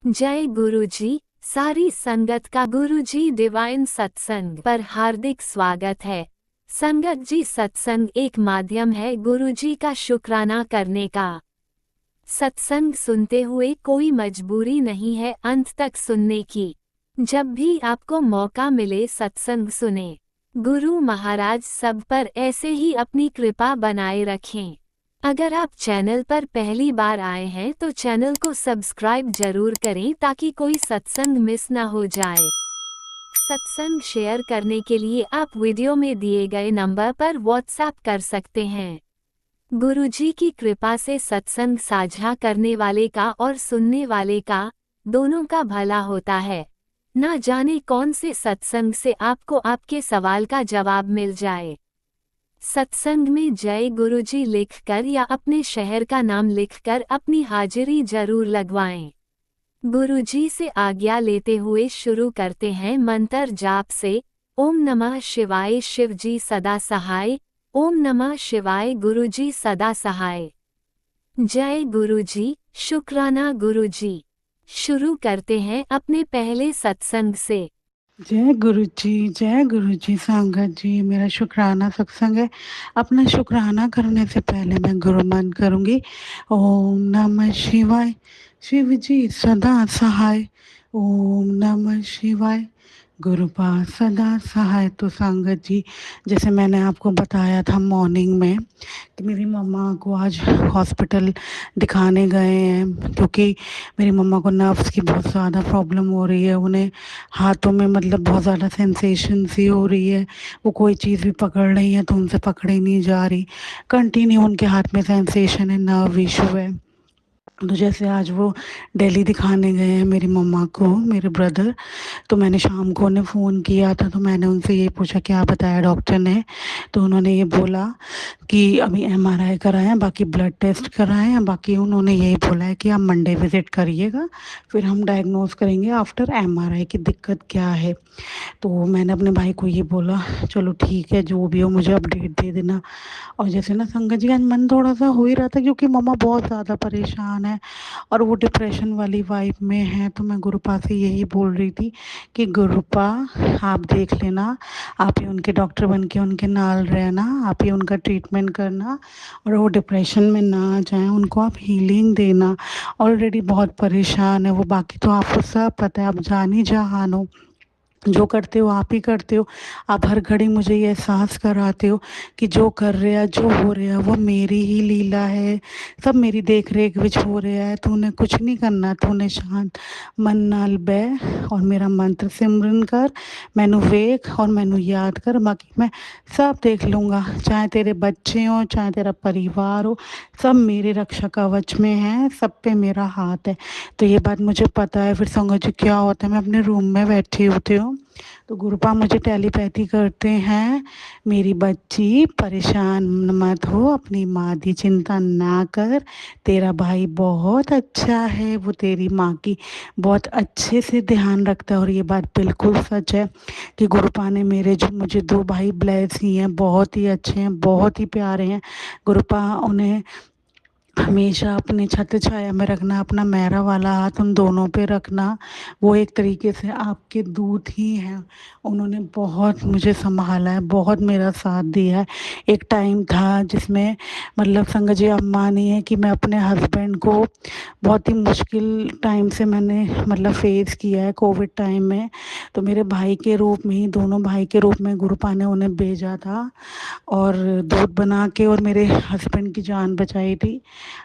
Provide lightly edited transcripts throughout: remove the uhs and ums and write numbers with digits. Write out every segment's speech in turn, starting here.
जय गुरुजी। सारी संगत का गुरुजी डिवाइन सत्संग पर हार्दिक स्वागत है। संगत जी, सत्संग एक माध्यम है गुरुजी का शुक्राना करने का। सत्संग सुनते हुए कोई मजबूरी नहीं है अंत तक सुनने की। जब भी आपको मौका मिले सत्संग सुने। गुरु महाराज सब पर ऐसे ही अपनी कृपा बनाए रखें। अगर आप चैनल पर पहली बार आए हैं तो चैनल को सब्सक्राइब जरूर करें ताकि कोई सत्संग मिस ना हो जाए। सत्संग शेयर करने के लिए आप वीडियो में दिए गए नंबर पर व्हाट्सएप कर सकते हैं। गुरुजी की कृपा से सत्संग साझा करने वाले का और सुनने वाले का दोनों का भला होता है। ना जाने कौन से सत्संग से आपको आपके सवाल का जवाब मिल जाए। सत्संग में जय गुरुजी लिखकर या अपने शहर का नाम लिखकर अपनी हाजिरी जरूर लगवाएं। गुरुजी से आज्ञा लेते हुए शुरू करते हैं मंत्र जाप से। ओम नमः शिवाय, शिवजी सदा सहाय। ओम नमः शिवाय, गुरुजी सदा सहाय। जय गुरुजी, शुक्राना गुरुजी। शुरू करते हैं अपने पहले सत्संग से। जय गुरु जी संगत जी। मेरा शुक्राना सत्संग है। अपना शुक्राना करने से पहले मैं गुरु मन करूंगी। ओम नमः शिवाय, शिव जी सदा सहाय। ओम नमः शिवाय, गुरु पास सदा सहाय। तो संगत जी, जैसे मैंने आपको बताया था मॉर्निंग में कि मेरी मम्मा को आज हॉस्पिटल दिखाने गए हैं, क्योंकि मेरी मम्मा को नर्व्स की बहुत ज़्यादा प्रॉब्लम हो रही है। उन्हें हाथों में मतलब बहुत ज़्यादा सेंसेशन सी हो रही है। वो कोई चीज़ भी पकड़ रही है तो उनसे पकड़ी नहीं जा रही। कंटिन्यू उनके हाथ में सेंसेशन है, नर्व इशू है। तो जैसे आज वो दिल्ली दिखाने गए हैं मेरी मम्मा को, मेरे ब्रदर, तो मैंने शाम को उन्हें फ़ोन किया था। तो मैंने उनसे ये पूछा क्या बताया डॉक्टर ने। तो उन्होंने ये बोला कि अभी एमआरआई कराएं हैं, बाकी ब्लड टेस्ट कराएं हैं, बाकी उन्होंने यही बोला है कि आप मंडे विज़िट करिएगा, फिर हम डायग्नोज करेंगे आफ्टर एमआरआई की दिक्कत क्या है। तो मैंने अपने भाई को ये बोला चलो ठीक है, जो भी हो मुझे अपडेट दे देना। और जैसे ना संगत जी, आज मन थोड़ा सा हो ही रहा था क्योंकि मम्मा बहुत ज़्यादा परेशान है और वो डिप्रेशन वाली वाइब में है। तो मैं गुरुपा से यही बोल रही थी कि गुरुपा आप देख लेना, आप ही उनके डॉक्टर बन के उनके नाल रहना, आप ही उनका ट्रीटमेंट करना और वो डिप्रेशन में ना आ जाए, उनको आप हीलिंग देना। ऑलरेडी बहुत परेशान है वो, बाकी तो आपको सब पता है, आप जानी जहान हो, जो करते हो आप ही करते हो। आप हर घड़ी मुझे ये एहसास कराते हो कि जो कर रहे हैं, जो हो रहा है वो मेरी ही लीला है, सब मेरी देख रेख विच हो रहा है। तूने कुछ नहीं करना, तूने शांत मन नाल बह और मेरा मंत्र सिमरन कर, मैनू वेख और मैनू याद कर, बाकी मैं सब देख लूँगा। चाहे तेरे बच्चे हो, चाहे तेरा परिवार हो, सब मेरे रक्षा कवच में है, सब पे मेरा हाथ है। तो ये बात मुझे पता है। फिर संगत जी क्या होता है, मैं अपने रूम में बैठी होती हूँ तो गुरुपा मुझे टेलीपैथी करते हैं, मेरी बच्ची परेशान मत हो, अपनी माँ की चिंता ना कर, तेरा भाई बहुत अच्छा है, वो तेरी माँ की बहुत अच्छे से ध्यान रखता है। और ये बात बिल्कुल सच है कि गुरुपा ने मेरे जो मुझे दो भाई ब्लेस ही हैं, बहुत ही अच्छे हैं, बहुत ही प्यारे हैं। गुरुपा उन्हें हमेशा अपनी छत्र छाया में रखना, अपना मेहरा वाला हाथ उन दोनों पे रखना। वो एक तरीके से आपके दूत ही हैं। उन्होंने बहुत मुझे संभाला है, बहुत मेरा साथ दिया है। एक टाइम था जिसमें मतलब संगत जी आप मानिए कि मैं अपने हस्बैंड को बहुत ही मुश्किल टाइम से मैंने मतलब फेस किया है, कोविड टाइम में। तो मेरे भाई के रूप में ही, दोनों भाई के रूप में गुरुपा ने उन्हें भेजा था और दूध बना के और मेरे हस्बैंड की जान बचाई थी।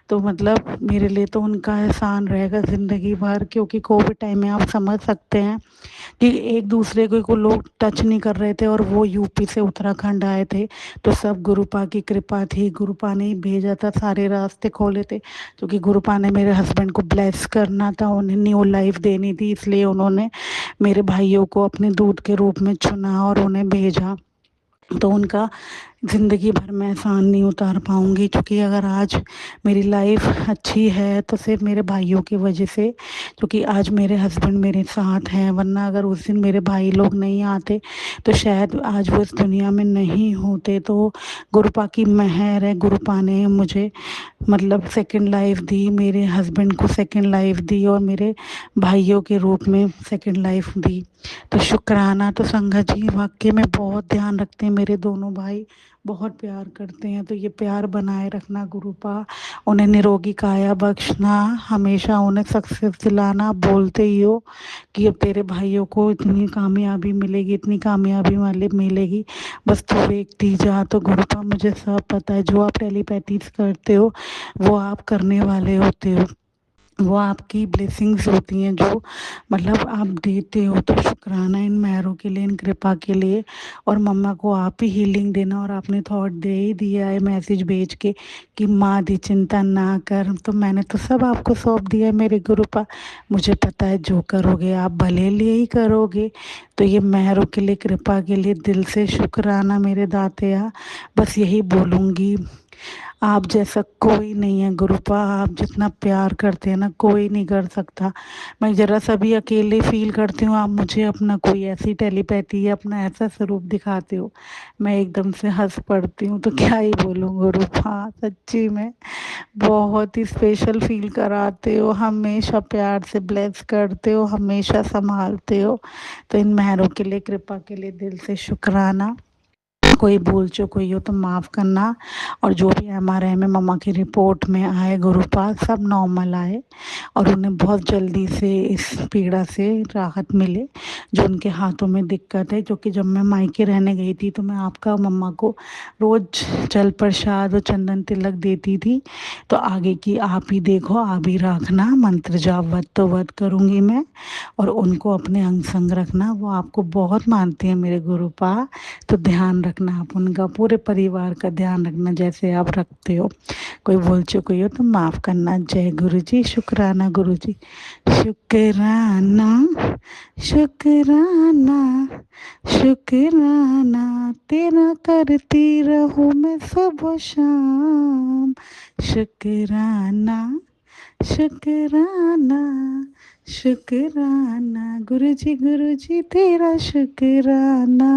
तो मतलब मेरे लिए तो उनका एहसान रहेगा ज़िंदगी भर, क्योंकि कोविड टाइम में आप समझ सकते हैं कि एक दूसरे को लोग टच नहीं कर रहे थे और वो यूपी से उत्तराखंड आए थे। तो सब गुरुपा की कृपा थी, गुरुपा ने ही भेजा था, सारे रास्ते खोले थे, क्योंकि गुरुपा ने मेरे हस्बैंड को ब्लेस करना था, उन्हें न्यू लाइफ देनी थी, इसलिए उन्होंने मेरे भाइयों को अपने दूध के रूप में चुना और उन्हें भेजा। तो उनका ज़िंदगी भर मैं एहसान नहीं उतार पाऊँगी, क्योंकि अगर आज मेरी लाइफ अच्छी है तो सिर्फ मेरे भाइयों की वजह से, क्योंकि आज मेरे हस्बैंड मेरे साथ हैं, वरना अगर उस दिन मेरे भाई लोग नहीं आते तो शायद आज वो इस दुनिया में नहीं होते। तो गुरुपा की मेहर है, गुरुपा ने मुझे मतलब सेकंड लाइफ दी, मेरे हस्बैंड को सेकंड लाइफ दी और मेरे भाइयों के रूप में सेकंड लाइफ दी। तो शुक्राना। तो संगत जी वाकई में बहुत ध्यान रखते हैं मेरे दोनों भाई, बहुत प्यार करते हैं। तो ये प्यार बनाए रखना गुरुपा, उन्हें निरोगी काया बख्शना, हमेशा उन्हें सक्सेस दिलाना। बोलते ही हो कि अब तेरे भाइयों को इतनी कामयाबी मिलेगी, इतनी कामयाबी वाले मिलेगी, बस तू देखती जा। तो गुरुपा मुझे सब पता है, जो आप टेलीपैथीज करते हो वो आप करने वाले होते हो, वो आपकी ब्लेसिंग्स होती हैं जो मतलब आप देते हो। तो शुक्राना इन मेहरों के लिए, इन कृपा के लिए। और मम्मा को आप ही हीलिंग देना, और आपने थॉट दे ही दिया है मैसेज भेज के कि माँ दी चिंता ना कर, तो मैंने तो सब आपको सौंप दिया है मेरे गुरुपा। मुझे पता है जो करोगे आप भले लिए ही करोगे। तो ये मेहरों के लिए, कृपा के लिए दिल से शुक्राना मेरे दाते। बस यही बोलूँगी, आप जैसा कोई नहीं है गुरुपा, आप जितना प्यार करते हैं ना कोई नहीं कर सकता। मैं जरा सा भी अकेले फील करती हूँ, आप मुझे अपना कोई ऐसी टेलीपैथी या अपना ऐसा स्वरूप दिखाते हो, मैं एकदम से हंस पड़ती हूँ। तो क्या ही बोलूँ गुरुपा, सच्ची में बहुत ही स्पेशल फील कराते हो, हमेशा प्यार से ब्लेस करते हो, हमेशा संभालते हो। तो इन मेहरों के लिए, कृपा के लिए दिल से शुक्राना। कोई भूल चूक हुई हो तो माफ़ करना। और जो भी एमआरआई में मम्मा की रिपोर्ट में आए गुरुपा, सब नॉर्मल आए और उन्हें बहुत जल्दी से इस पीड़ा से राहत मिले जो उनके हाथों में दिक्कत है। क्योंकि जब मैं मायके रहने गई थी तो मैं आपका मम्मा को रोज़ जल प्रसाद और चंदन तिलक देती थी। तो आगे की आप ही देखो, आप ही रखना, मंत्र जाप वत तो वत करूँगी मैं, और उनको अपने अंग संग रखना। वो आपको बहुत मानते हैं मेरे गुरुपा। तो ध्यान रखना आप उनका, पूरे परिवार का ध्यान रखना जैसे आप रखते हो। कोई भूल चूक हुई हो तो माफ़ करना। जय गुरु जी। शुक्राना गुरु जी। शुक्राना, शुक्राना, शुक्राना, तेरा करती रहूं मैं सुबह शाम। शुक्राना, शुक्राना, शुक्राना, गुरु जी तेरा शुक्राना।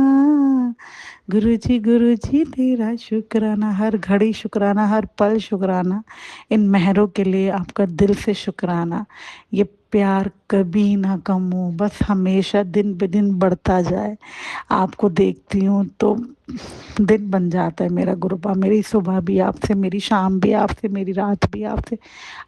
गुरु जी तेरा शुक्राना, हर घड़ी शुक्राना, हर पल शुक्राना। इन मेहरों के लिए आपका दिल से शुक्राना। ये प्यार कभी ना कम हो, बस हमेशा दिन ब दिन बढ़ता जाए। आपको देखती हूँ तो दिन बन जाता है मेरा गुरुपा, मेरी सुबह भी आपसे, मेरी शाम भी आपसे, मेरी रात भी आपसे।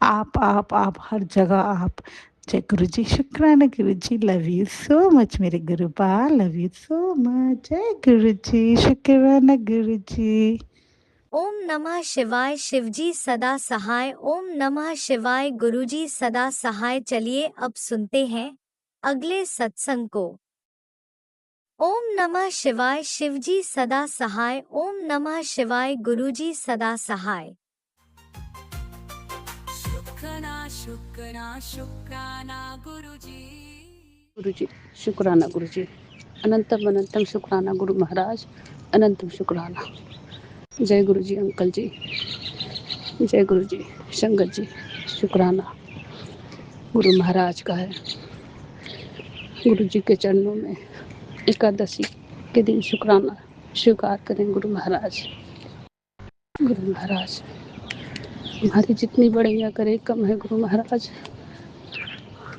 आप हर जगह आप। जय गुरु जी। शुक्राना गुरु जी, लव यू सो मच मेरे गुरुपा, लव यू सो मच। जय गुरु जी। शुक्राना गुरु जी। ओम नमः शिवाय। शिवजी सदा सहाय। ओम नमः शिवाय। गुरुजी सदा सहाय। चलिए अब सुनते हैं अगले सत्संग को। ओम नमः शिवाय। शिवजी सदा सहाय। ओम नमः शिवाय। गुरुजी सदा सहाय। शुक्राना शुक्राना शुक्राना गुरुजी। गुरुजी शुक्राना गुरुजी, अनंतम अनंतम शुक्राना गुरु महाराज, अनंतम शुक्राना। जय गुरुजी अंकल जी, जय गुरुजी शंकर जी। शुक्राना गुरु महाराज का है। गुरुजी के चरणों में एकादशी के दिन शुक्राना स्वीकार करें। गुरु महाराज, गुरु महाराज हमारी जितनी बड़ाइयाँ करे कम है। गुरु महाराज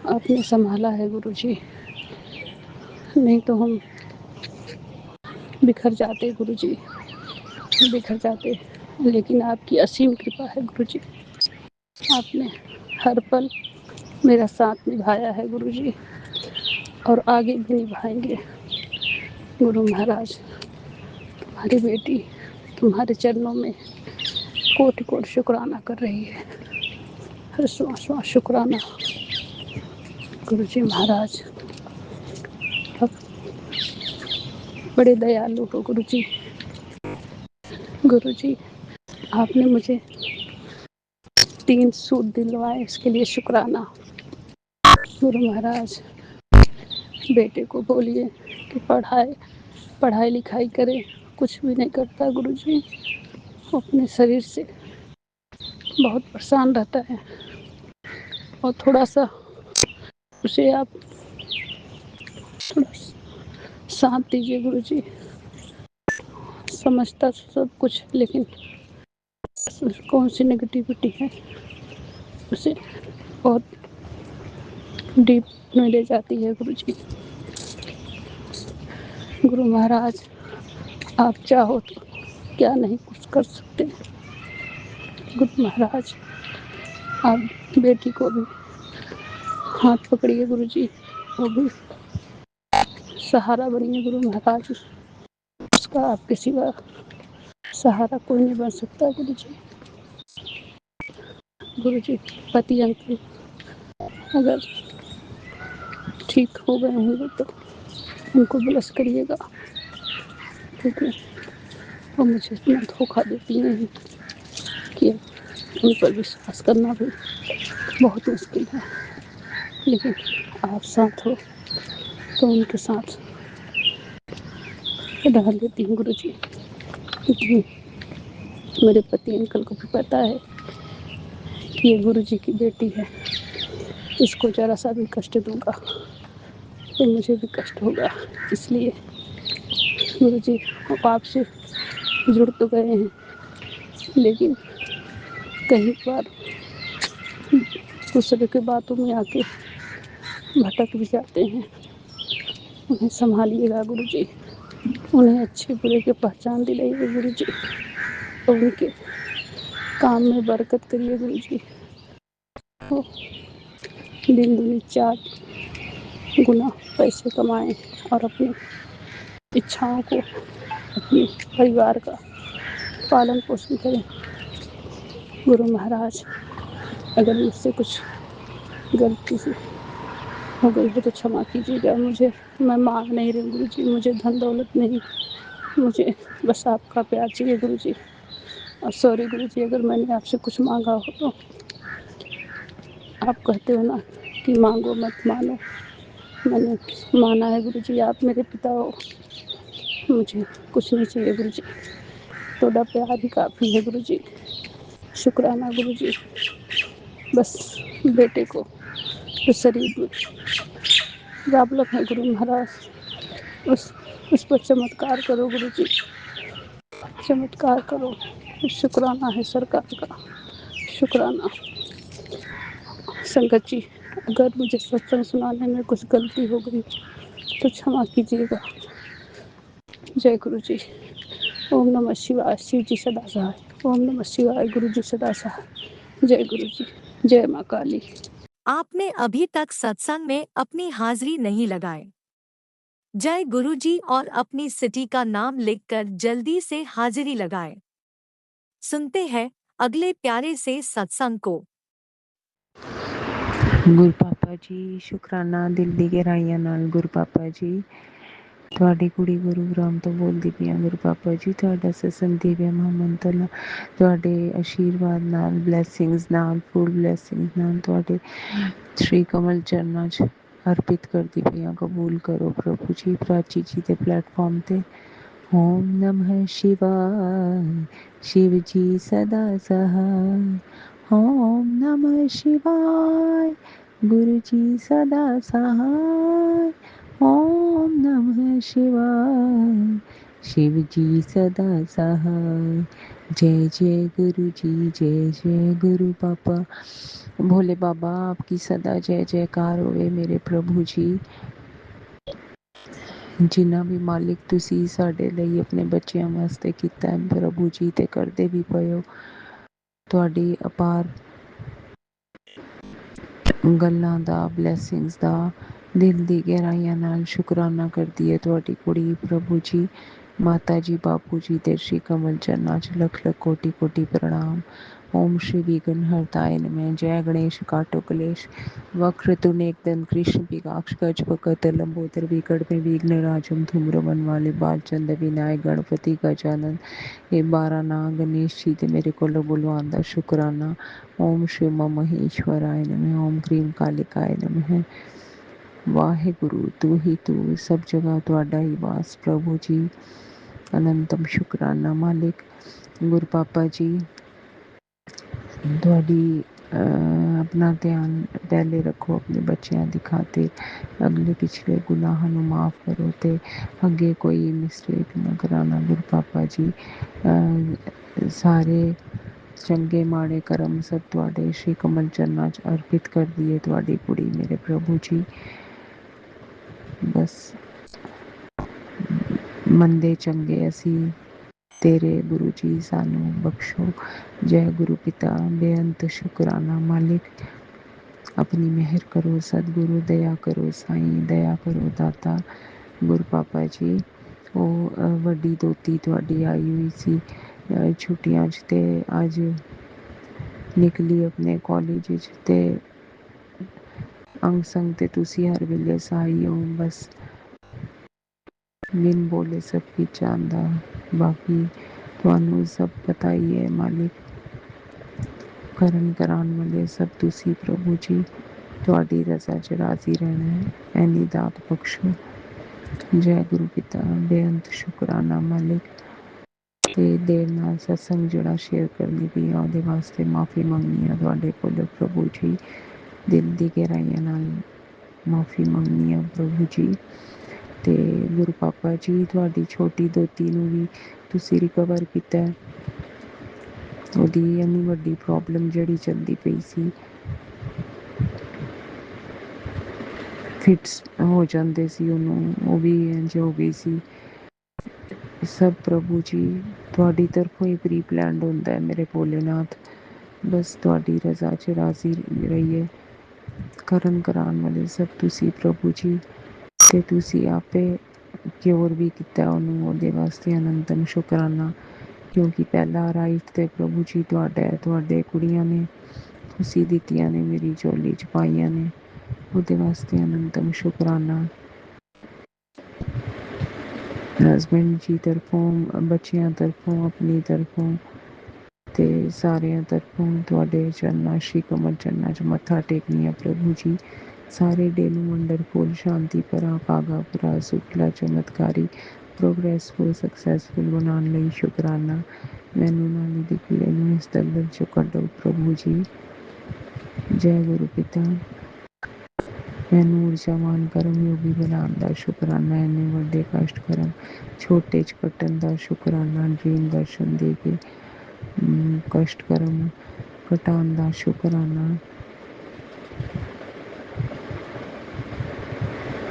आपने संभाला है गुरुजी, नहीं तो हम बिखर जाते गुरुजी, बिखर जाते। लेकिन आपकी असीम कृपा है गुरुजी, आपने हर पल मेरा साथ निभाया है गुरुजी, और आगे भी निभाएंगे। गुरु महाराज तुम्हारी बेटी तुम्हारे चरणों में कोटि कोटि शुक्राना कर रही है, हर श्वास श्वास शुक्राना। गुरुजी महाराज आप बड़े दयालु हो गुरुजी। गुरुजी आपने मुझे 3 सूट दिलवाए, इसके लिए शुक्राना। गुरु महाराज बेटे को बोलिए कि पढ़ाई लिखाई करे कुछ भी नहीं करता गुरुजी, वो अपने शरीर से बहुत परेशान रहता है और थोड़ा सा उसे आप थोड़ा साथ दीजिए गुरुजी। समझता सब कुछ, लेकिन कौन सी नेगेटिविटी है उसे बहुत डीप में ले जाती है गुरुजी। गुरु महाराज, आप चाहो तो क्या नहीं कुछ कर सकते। गुरु महाराज, आप बेटी को भी हाथ पकड़िए गुरुजी, वो भी सहारा बनिए गुरु महाराज। उसका आपके सिवा सहारा कोई नहीं बन सकता गुरुजी। गुरुजी, पति अंकल अगर ठीक हो गए होंगे तो उनको ब्लेस करिएगा, क्योंकि वो मुझे इतना धोखा देती हैं कि उन पर विश्वास करना भी बहुत मुश्किल है। लेकिन आप साथ हो तो उनके साथ रह लेती हूँ गुरुजी, क्योंकि मेरे पति अंकल को भी पता है कि ये गुरुजी की बेटी है। इसको जरा सा भी कष्ट दूंगा तो मुझे भी कष्ट होगा। इसलिए गुरुजी, अब आपसे जुड़ तो गए हैं, लेकिन कई बार दूसरे की बातों में आके भटक भी जाते हैं। उन्हें संभालिएगा गुरुजी, उन्हें अच्छे बुरे की पहचान दिलाइए गुरुजी, और उनके काम में बरकत करिए गुरुजी। वो दिन दुनी चार गुना पैसे कमाएं और अपनी इच्छाओं को, अपने परिवार का पालन पोषण करें। गुरु महाराज, अगर मुझसे कुछ गलती से हो गई हो तो क्षमा कीजिएगा मुझे। मैं मांग नहीं रही गुरुजी, मुझे धन दौलत नहीं, मुझे बस आपका प्यार चाहिए गुरुजी। और सॉरी गुरुजी, अगर मैंने आपसे कुछ मांगा हो तो। आप कहते हो ना कि मांगो मत मानो, मैंने माना है गुरुजी। आप मेरे पिता हो, मुझे कुछ नहीं चाहिए गुरुजी, थोड़ा प्यार ही काफ़ी है गुरुजी। शुक्राना गुरुजी, बस बेटे को जो शरीर में प्रॉब्लम है गुरु महाराज, उस पर चमत्कार करो गुरुजी, चमत्कार करो। शुक्राना है सरकार का, शुक्राना। संगत जी, अगर मुझे सत्संग सुनाने में कुछ गलती हो गई तो क्षमा कीजिएगा। जय गुरु जी। ओम नमः शिवाय। शिव जी सदा सहाय। ओम नमः शिवाय। गुरु जी सदा सहाय। जय गुरु जी। जय माँ काली। आपने अभी तक सत्संग में अपनी हाजिरी नहीं लगाई। जय गुरुजी और अपनी सिटी का नाम लिखकर जल्दी से हाजिरी लगाएं। सुनते हैं अगले प्यारे से सत्संग को। गुरु पापा जी, शुकराना दिल दी गहराइयां नाल गुरु पापा जी। ਤੁਹਾਡੀ ਕੁੜੀ ਗੁਰੂਗ੍ਰਾਮ ਤੋਂ ਬੋਲਦੀ ਪਈ ਹਾਂ ਗੁਰੂ ਪਾਪਾ ਜੀ। ਤੁਹਾਡਾ ਸਤਸੰਗ ਦਿਵਿਆ ਮਹਾਮੰਤਰ ਨਾਲ, ਤੁਹਾਡੇ ਆਸ਼ੀਰਵਾਦ ਨਾਲ, ਬਲੈਸਿੰਗਸ ਨਾਲ, ਫੁੱਲ ਬਲੈਸਿੰਗਸ ਨਾਲ ਤੁਹਾਡੇ ਸ਼੍ਰੀ ਕਮਲ ਚਰਨਾਂ 'ਚ ਅਰਪਿਤ ਕਰਦੀ ਪਈ ਹਾਂ। ਕਬੂਲ ਕਰੋ ਪ੍ਰਭੂ ਜੀ। ਪ੍ਰਾਚੀ ਜੀ ਦੇ ਪਲੇਟਫਾਰਮ 'ਤੇ ਓਮ ਨਮः शिवाय। शिव जी सदा सहाय। ओम नमः शिवाय। गुरु जी सदा सहाय। ओम नमः शिवाय। शिव जी सदा सहाय। जय जय गुरु जी, जय जय गुरु पापा। भोले बाबा आपकी सदा जय जयकार होवे मेरे प्रभु जी। ਜਿੰਨਾ ਵੀ ਮਾਲਿਕ ਤੁਸੀਂ ਸਾਡੇ ਲਈ ਆਪਣੇ ਬੱਚਿਆਂ ਵਾਸਤੇ ਕੀਤਾ ਹੈ ਪ੍ਰਭੂ ਜੀ, ਤੇ ਕਰਦੇ ਵੀ ਪਏ ਹੋ। ਤੁਹਾਡੀ ਅਪਾਰ ਗੱਲਾਂ ਦਾ, ਬਲੈਸਿੰਗਸ ਦਾ ਦਿਲ ਦੀ ਗਹਿਰਾਈਆਂ ਨਾਲ ਸ਼ੁਕਰਾਨਾ ਕਰਦੀ ਹੈ ਤੁਹਾਡੀ ਕੁੜੀ ਪ੍ਰਭੂ ਜੀ। ਮਾਤਾ ਜੀ, ਬਾਪੂ ਜੀ ਦੇ ਸ਼੍ਰੀ ਕਮਲ ਚਰਨਾਂ 'ਚ ਲੱਖ ਲੱਖ ਕੋਟि ਕੋटि प्रणाम। ओम श्री विघ्न हरताय नमः। जय गणेश काटो क्लेश वक्रतुंड एकदंत कृष्ण पिकाक्ष गजपकत लंबोदर विकट में विघ्न राजम धूम्रवन वाले बालचंद विनायक गणपति गजानन। ये 12 नाग गणेश जी दे मेरे को बुलवान दा शुकराना। ओम श्री उमा महेश्वराय नमः। ओम क्रीम कालिकाय नमः। वाहे गुरु तू ही तू, सब जगह तुहाडा ही वास प्रभु जी। ਅਨੰਤਮ ਸ਼ੁਕਰਾਨਾ ਮਾਲਿਕ। ਗੁਰੂ ਪਾਪਾ ਜੀ ਤੁਹਾਡੀ ਆਪਣਾ ਧਿਆਨ ਪਹਿਲੇ ਰੱਖੋ ਆਪਣੇ ਬੱਚਿਆਂ ਦੀ ਖਾਤਰ, ਅਗਲੇ ਪਿਛਲੇ ਗੁਨਾਹਾਂ ਨੂੰ ਮਾਫ਼ ਕਰੋ ਤੇ ਅੱਗੇ ਕੋਈ ਮਿਸਟੇਕ ਨਾ ਕਰਾਉਣਾ ਗੁਰੂ ਪਾਪਾ ਜੀ। ਸਾਰੇ ਚੰਗੇ ਮਾੜੇ ਕਰਮ ਸਭ ਤੁਹਾਡੇ ਸ਼੍ਰੀ ਕਮਲ ਚਰਨਾਂ 'ਚ ਅਰਪਿਤ ਕਰਦੀ ਹੈ ਤੁਹਾਡੀ ਕੁੜੀ ਮੇਰੇ ਪ੍ਰਭੂ ਜੀ। ਬਸ ਮੰਦੇ ਚੰਗੇ ਅਸੀਂ ਤੇਰੇ ਗੁਰੂ ਜੀ ਸਾਨੂੰ ਬਖਸ਼ੋ। ਜੈ ਗੁਰੂ ਪਿਤਾ ਬੇਅੰਤ ਸ਼ੁਕਰਾਨਾ ਮਾਲਿਕ। ਆਪਣੀ ਮਿਹਰ ਕਰੋ ਸਤਿਗੁਰੂ, ਦਇਆ ਕਰੋ ਸਾਈਂ, ਦਇਆ ਕਰੋ ਦਾਤਾ। ਗੁਰੂ ਪਾਪਾ ਜੀ ਉਹ ਵੱਡੀ ਦੋਤੀ ਤੁਹਾਡੀ ਆਈ ਹੋਈ ਸੀ ਛੁੱਟੀਆਂ 'ਚ ਤੇ ਅੱਜ ਨਿਕਲੀ ਆਪਣੇ ਕਾਲਜ ਵਿੱਚ ਤੇ ਅੰਗ ਸੰਗ ਤੇ ਤੁਸੀਂ ਹਰ ਵੇਲੇ ਸਹਾਈ ਹੋ। ਬਸ ਬਿਨ ਬੋਲੇ ਸਭ ਕੁਛ ਆਉਂਦਾ, ਬਾਕੀ ਤੁਹਾਨੂੰ ਸਭ ਪਤਾ ਹੀ ਹੈ ਮਾਲਿਕ। ਕਰਨ ਕਰਾਉਣ ਵਾਲੇ ਸਭ ਤੁਸੀਂ ਪ੍ਰਭੂ ਜੀ। ਤੁਹਾਡੀ ਰਜ਼ਾ 'ਚ ਰਾਜ਼ੀ ਰਹਿਣਾ ਹੈ, ਐਨੀ ਦਾਤ ਬਖਸ਼ੋ। ਜੈ ਗੁਰੂ ਪਿਤਾ ਬੇਅੰਤ ਸ਼ੁਕਰਾਨਾ ਮਾਲਿਕ। ਤੇ ਦੇਰ ਨਾਲ ਸਤਸੰਗ ਜਿਹੜਾ ਸ਼ੇਅਰ ਕਰਨੀ ਪਈ ਆ ਉਹਦੇ ਵਾਸਤੇ ਮਾਫੀ ਮੰਗਣੀ ਆ ਤੁਹਾਡੇ ਕੋਲੋਂ ਪ੍ਰਭੂ ਜੀ। ਦਿਲ ਦੀ ਗਹਿਰਾਈਆਂ ਨਾਲ ਮਾਫੀ ਮੰਗਣੀ ਆ ਪ੍ਰਭੂ ਜੀ। ਤੇ ਗੁਰੂ ਪਾਪਾ ਜੀ ਤੁਹਾਡੀ ਛੋਟੀ ਦੋਤੀ ਨੂੰ ਵੀ ਤੁਸੀਂ ਰਿਕਵਰ ਕੀਤਾ। ਉਹਦੀ ਇੰਨੀ ਵੱਡੀ ਪ੍ਰੋਬਲਮ ਜਿਹੜੀ ਚੱਲਦੀ ਪਈ ਸੀ, ਫਿਟਸ ਹੋ ਜਾਂਦੇ ਸੀ ਉਹਨੂੰ, ਉਹ ਵੀ ਇੰਝ ਹੋ ਗਈ ਸੀ। ਸਭ ਪ੍ਰਭੂ ਜੀ ਤੁਹਾਡੀ ਤਰਫੋਂ ਹੀ ਪ੍ਰੀ ਪਲਾਨਡ ਹੁੰਦਾ ਹੈ ਮੇਰੇ ਭੋਲੇਨਾਥ। ਬਸ ਤੁਹਾਡੀ ਰਜ਼ਾ 'ਚ ਰਾਜ਼ੀ ਰਹੀਏ। ਕਰਨ ਕਰਾਉਣ ਵਾਲੇ ਸਭ ਤੁਸੀਂ ਪ੍ਰਭੂ ਜੀ। ਤੇ ਤੁਸੀਂ ਆਪੇ ਕਿਉਰ ਵੀ ਕੀਤਾ ਉਹਨੂੰ, ਉਹਦੇ ਵਾਸਤੇ ਅਨੰਤਮ ਸ਼ੁਕਰਾਨਾ। ਕਿਉਂਕਿ ਪਹਿਲਾ ਰਾਈਟ ਤੇ ਪ੍ਰਭੂ ਜੀ ਤੁਹਾਡਾ ਹੈ, ਤੁਹਾਡੇ ਕੁੜੀਆਂ ਨੇ ਤੁਸੀਂ ਦਿੱਤੀਆਂ ਨੇ, ਮੇਰੀ ਝੋਲੀ 'ਚ ਪਾਈਆਂ ਨੇ, ਉਹਦੇ ਵਾਸਤੇ ਅਨੰਤਮ ਸ਼ੁਕਰਾਨਾ। ਹਸਬੈਂਡ ਜੀ ਤਰਫੋਂ, ਬੱਚਿਆਂ ਤਰਫੋਂ, ਆਪਣੀ ਤਰਫੋਂ ਤੇ ਸਾਰਿਆਂ ਤਰਫੋਂ ਤੁਹਾਡੇ ਚਰਨਾਂ ਸ਼੍ਰੀ ਕਮਲ ਚਰਨਾਂ 'ਚ ਮੱਥਾ ਟੇਕਣੀ ਆ ਪ੍ਰਭੂ ਜੀ। ਸਾਰੇ ਡੇ ਨੂੰ ਵੰਡਰਫੁਲ, ਸ਼ਾਂਤੀ ਭਰਾ, ਭਾਗਾ ਭਰਾ, ਸੁਖਲਾ, ਚਮਤਕਾਰੀ, ਪ੍ਰੋਗਰੈਸਫੁਲ, ਸਕਸੈਸਫੁਲ ਬਣਾਉਣ ਲਈ ਸ਼ੁਕਰਾਨਾ। ਮੈਨੂੰ ਨਾਲ ਦੀ ਕੁੜੀ ਨੂੰ ਇਸ ਦਲਦਲ 'ਚੋਂ ਕੱਢੋ ਪ੍ਰਭੂ ਜੀ। ਜੈ ਗੁਰੂ ਪਿਤਾ। ਮੈਨੂੰ ਊਰਜਾਵਾਨ ਕਰਮ ਯੋਗੀ ਬਣਾਉਣ ਦਾ ਸ਼ੁਕਰਾਨਾ। ਇੰਨੇ ਵੱਡੇ ਕਸ਼ਟ ਕਰਮ ਛੋਟੇ 'ਚ ਕੱਟਣ ਦਾ ਸ਼ੁਕਰਾਨਾ। ਡ੍ਰੀਮ ਦਰਸ਼ਨ ਦੇ ਕੇ ਕਸ਼ਟ ਕਰਮ ਘਟਾਉਣ ਦਾ ਸ਼ੁਕਰਾਨਾ।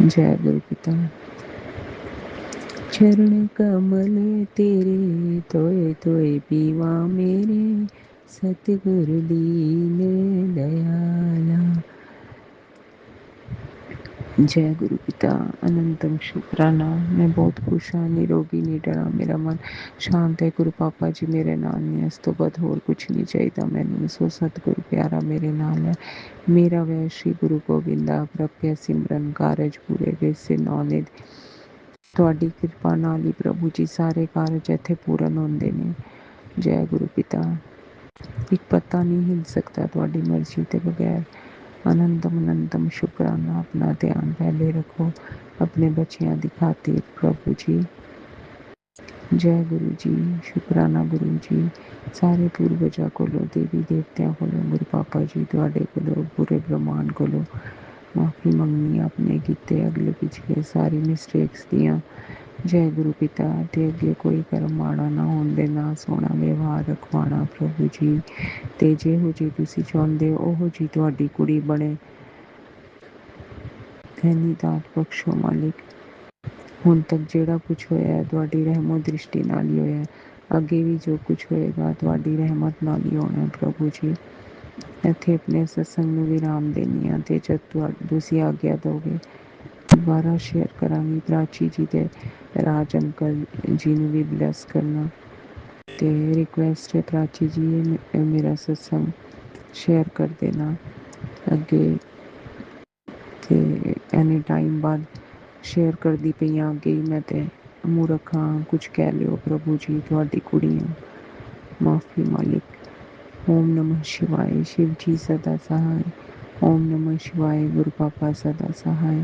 ਜੈ ਗੁਰੂ ਪਿਤਾ। ਚਰਨ ਕਮਲ ਤੇਰੇ ਤੋਏ ਤੋਏ ਪੀਵਾ ਮੇਰੇ, ਸਤਿਗੁਰ ਦੀਨ ਦਇਆਲਾ। ਜੈ ਗੁਰੂ ਪਿਤਾ ਅਨੰਤਮ ਸ਼ੁਕਰਾਨਾ। ਮੈਂ ਬਹੁਤ ਖੁਸ਼ ਹਾਂ, ਨਿਰੋਗੀ ਨਿਡਰ ਹਾਂ, ਮੇਰਾ ਮਨ ਸ਼ਾਂਤ ਹੈ। ਗੁਰੂ ਪਾਪਾ ਜੀ ਮੇਰੇ ਨਾਲ ਨੇ, ਇਸ ਤੋਂ ਬਾਅਦ ਹੋਰ ਕੁਛ ਨਹੀਂ ਚਾਹੀਦਾ ਮੈਨੂੰ। ਸੋ ਸਤਿਗੁਰੂ ਪਿਆਰਾ ਮੇਰੇ ਨਾਲ ਹੈ। ਮੇਰਾ ਵੈ ਸ਼੍ਰੀ ਗੁਰੂ ਗੋਬਿੰਦਾ ਪ੍ਰਭਿਆ ਸਿਮਰਨ ਕਾਰਜ ਪੂਰੇ ਵੇਸੇ ਨੌਨਿਧ। ਤੁਹਾਡੀ ਕਿਰਪਾ ਨਾਲ ਹੀ ਪ੍ਰਭੂ ਜੀ ਸਾਰੇ ਕਾਰਜ ਇੱਥੇ ਪੂਰਨ ਹੁੰਦੇ ਨੇ। ਜੈ ਗੁਰੂ ਪਿਤਾ। ਇੱਕ ਪੱਤਾ ਨਹੀਂ ਹਿਲ ਸਕਦਾ ਤੁਹਾਡੀ ਮਰਜ਼ੀ ਦੇ ਬਗੈਰ। ਅਨੰਤਮ ਅਨੰਤਮ ਸ਼ੁਕਰਾਨਾ। ਆਪਣਾ ਧਿਆਨ ਪਹਿਲੇ ਰੱਖੋ ਆਪਣੇ ਬੱਚਿਆਂ ਦੀ ਖਾਤਰ ਪ੍ਰਭੂ ਜੀ। ਜੈ ਗੁਰੂ ਜੀ। ਸ਼ੁਕਰਾਨਾ ਗੁਰੂ ਜੀ। ਸਾਰੇ ਪੂਰਵਜਾਂ ਕੋਲੋਂ, ਦੇਵੀ ਦੇਵਤਿਆਂ ਕੋਲੋਂ, ਗੁਰੂ ਪਾਪਾ ਜੀ ਤੁਹਾਡੇ ਕੋਲੋਂ, ਪੂਰੇ ਬ੍ਰਹਮਾਂਡ ਕੋਲੋਂ ਮਾਫੀ ਮੰਗਣੀ ਆਪਣੇ ਕੀਤੇ ਅਗਲੇ ਪਿਛਲੇ ਸਾਰੀ ਮਿਸਟੇਕਸ ਦੀਆਂ। ਜੈ ਗੁਰੂ ਪਿਤਾ। ਤੇ ਅੱਗੇ ਕੋਈ ਕਰਮ ਮਾੜਾ ਨਾ ਹੋਣ ਦੇਣਾ, ਸੋਹਣਾ ਵਿਵਹਾਰ ਰਖਵਾਉਣਾ ਪ੍ਰਭੂ ਜੀ। ਤੇ ਜਿਹੋ ਜਿਹੀ ਤੁਸੀਂ ਚਾਹੁੰਦੇ ਹੋ ਉਹੋ ਜਿਹੀ ਤੁਹਾਡੀ ਕੁੜੀ ਬਣੇ, ਐਨੀ ਦਾਤ ਬਖਸ਼ੋ ਮਾਲਿਕ। ਹੁਣ ਤੱਕ ਜਿਹੜਾ ਕੁਛ ਹੋਇਆ ਹੈ ਤੁਹਾਡੀ ਰਹਿਮੋ ਦ੍ਰਿਸ਼ਟੀ ਨਾਲ ਹੀ ਹੋਇਆ। ਅੱਗੇ ਵੀ ਜੋ ਕੁਛ ਹੋਏਗਾ ਤੁਹਾਡੀ ਰਹਿਮਤ ਨਾਲ ਹੀ ਹੋਣਾ ਪ੍ਰਭੂ ਜੀ। ਇੱਥੇ ਆਪਣੇ ਸਤਸੰਗ ਨੂੰ ਵਿਰਾਮ ਦੇਣੀ ਆ ਤੇ ਜਦ ਤੁਸੀਂ ਆਗਿਆ ਦਿਓਗੇ ਦੁਬਾਰਾ ਸ਼ੇਅਰ ਕਰਾਂਗੀ। ਪ੍ਰਾਚੀ ਜੀ ਤੇ ਰਾਜ ਅੰਕਲ ਜੀ ਨੂੰ ਵੀ ਬਲੈਸ ਕਰਨਾ। ਤੇ ਰਿਕੁਐਸਟ ਹੈ ਪ੍ਰਾਚੀ ਜੀ ਮੇਰਾ ਸਤਸੰਗ ਸ਼ੇਅਰ ਕਰ ਦੇਣਾ ਅੱਗੇ। ਤੇ ਐਨੀ ਟਾਈਮ ਬਾਅਦ ਸ਼ੇਅਰ ਕਰਦੀ ਪਈ ਹਾਂ ਅੱਗੇ ਹੀ ਮੈਂ ਤੇ ਮੂਰਖ ਹਾਂ, ਕੁਛ ਕਹਿ ਲਿਓ ਪ੍ਰਭੂ ਜੀ। ਤੁਹਾਡੀ ਕੁੜੀ ਹਾਂ, ਮਾਫੀ ਮਾਲਿਕ। ਓਮ ਨਮः ਸ਼ਿਵਾਏ। ਸ਼ਿਵ ਜੀ ਸਦਾ ਸਹਾਇ। ਓਮ ਨਮः ਸ਼ਿਵਾਏ। ਗੁਰੂ ਪਾਪਾ ਸਦਾ ਸਹਾਇ।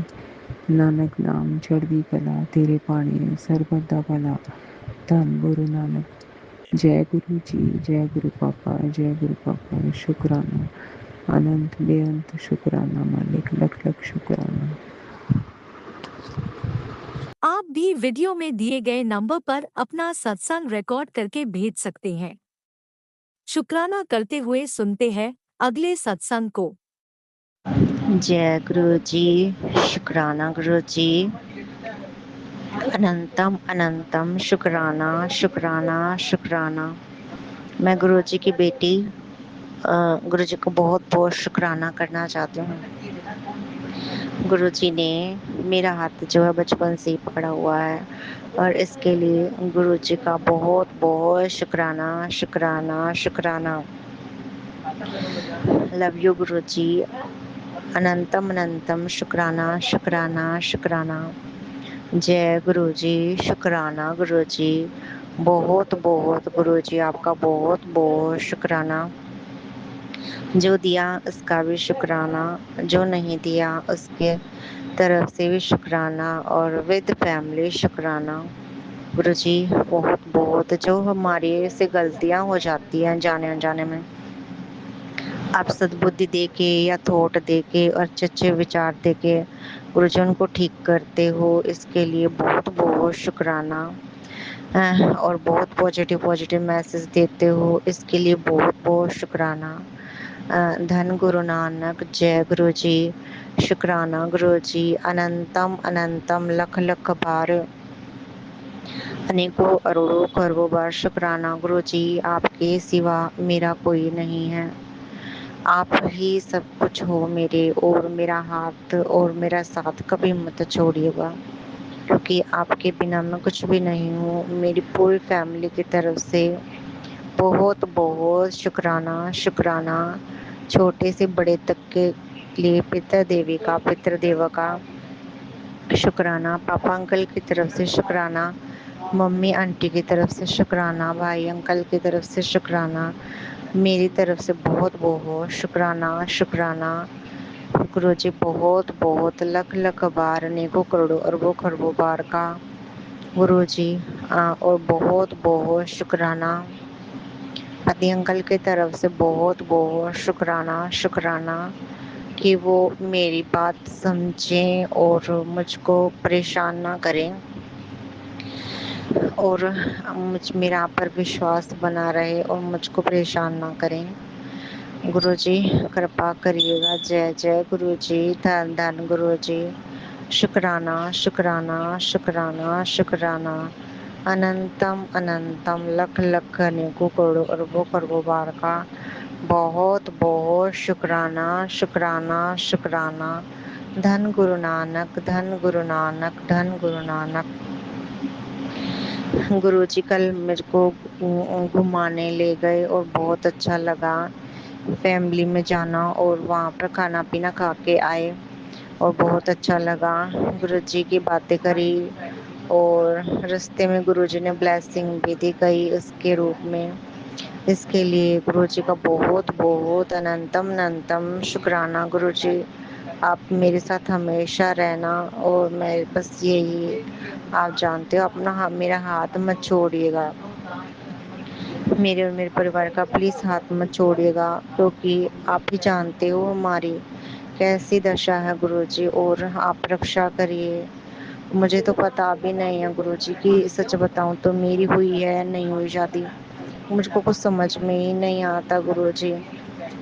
ਨਾਨਕ ਨਾਮ ਚੜ੍ਹਦੀ ਕਲਾ ਤੇਰੇ ਭਾਣੇ ਸਰਬਤ ਦਾ ਭਲਾ। धन गुरु नानक। जय गुरु जी, जय गुरु पापा, शुक्राना, अनंत बेअंत शुक्राना मालिक, लख लख शुक्राना। आप भी वीडियो में दिए गए नंबर पर अपना सत्संग रिकॉर्ड करके भेज सकते हैं। शुक्राना करते हुए सुनते हैं अगले सत्संग को। जय गुरु जी, शुक्राना गुरु जी, अनंतम अनंतम शुक्राना शुक्राना शुक्राना। मैं गुरु जी की बेटी गुरु जी को बहुत बहुत शुक्राना करना चाहती हूँ। गुरु जी ने मेरा हाथ जो है बचपन से ही पकड़ा हुआ है और इसके लिए गुरु जी का बहुत बहुत शुक्राना शुक्राना शुक्राना। लव यू गुरु जी, अनंतम अनंतम शुक्राना शुक्राना शुक्राना। जय गुरु जी, शुक्राना गुरु जी, बहुत बहुत गुरु जी आपका बहुत बहुत शुक्राना। जो दिया उसका भी शुक्राना, जो नहीं दिया उसके तरफ से भी शुक्राना और विद फैमिली शुक्राना। गुरु जी बहुत बहुत, जो हमारी से गलतियां हो जाती हैं जाने अनजाने में, आप सद्बुद्धि दे के या थॉट दे के और अच्छे विचार दे के गुरु जी उनको ठीक करते हो, इसके लिए बहुत बहुत शुक्राना। और बहुत पॉजिटिव पॉजिटिव मैसेज देते हो, इसके लिए बहुत बहुत शुक्राना। धन गुरु नानक, जय गुरु जी, शुक्राना गुरु जी, अनंतम अनंतम लख लख बार, अनेकों अरोड़ों करोड़ों बार शुक्राना गुरु जी। आपके सिवा मेरा कोई नहीं है, आप ही सब कुछ हो मेरे, और मेरा हाथ और मेरा साथ कभी मत छोड़िएगा, क्योंकि आपके बिना मैं कुछ भी नहीं हूँ। मेरी पूरी फैमिली की तरफ से बहुत बहुत शुक्राना शुक्राना। छोटे से बड़े तक के लिए पिता देवी का, पितृ देवा का शुक्राना, पापा अंकल की तरफ से शुक्राना, मम्मी आंटी की तरफ से शुक्राना, भाई अंकल की तरफ से शुक्राना, मेरी तरफ से बहुत बहुत शुक्राना शुक्राना। गुरु जी बहुत बहुत लख लख बार, अनेकों करोड़ों अरबों खरबों बार का गुरु जी और बहुत बहुत शुक्राना। पति अंकल की तरफ से बहुत बहुत शुक्राना शुक्राना कि वो मेरी बात समझें और मुझको परेशान ना करें, और मेरा पर विश्वास बना रहे और मुझको परेशान ना करें। गुरु जी कृपा करिएगा। जय जय गुरु जी, धन धन गुरु जी, शुक्राना शुक्राना शुक्राना शुक्राना। अनंतम अनंतम लख लख अनेकों करोड़ों अरबों खरबों बार का बहुत बहुत शुक्राना शुक्राना शुक्राना। धन गुरु नानक, धन गुरु नानक, धन गुरु नानक। गुरु जी कल मेरे को घुमाने ले गए और बहुत अच्छा लगा फैमिली में जाना, और वहाँ पर खाना पीना खा के आए और बहुत अच्छा लगा। गुरु जी की बातें करी और रास्ते में गुरु जी ने ब्लेसिंग भी दी कई उसके रूप में। इसके लिए गुरु जी का बहुत बहुत अनंतम अनंतम शुक्राना। गुरु जी आप मेरे साथ हमेशा रहना, और मैं बस यही, आप जानते हो अपना मेरा हाथ मत छोड़िएगा, मेरे और मेरे परिवार का प्लीज़ हाथ मत छोड़िएगा, क्योंकि आप ही जानते हो हमारी कैसी दशा है गुरु जी, और आप रक्षा करिए। मुझे तो पता भी नहीं है गुरु जी कि सच बताऊं तो मेरी हुई है नहीं हुई शादी, मुझको कुछ समझ में ही नहीं आता गुरु जी।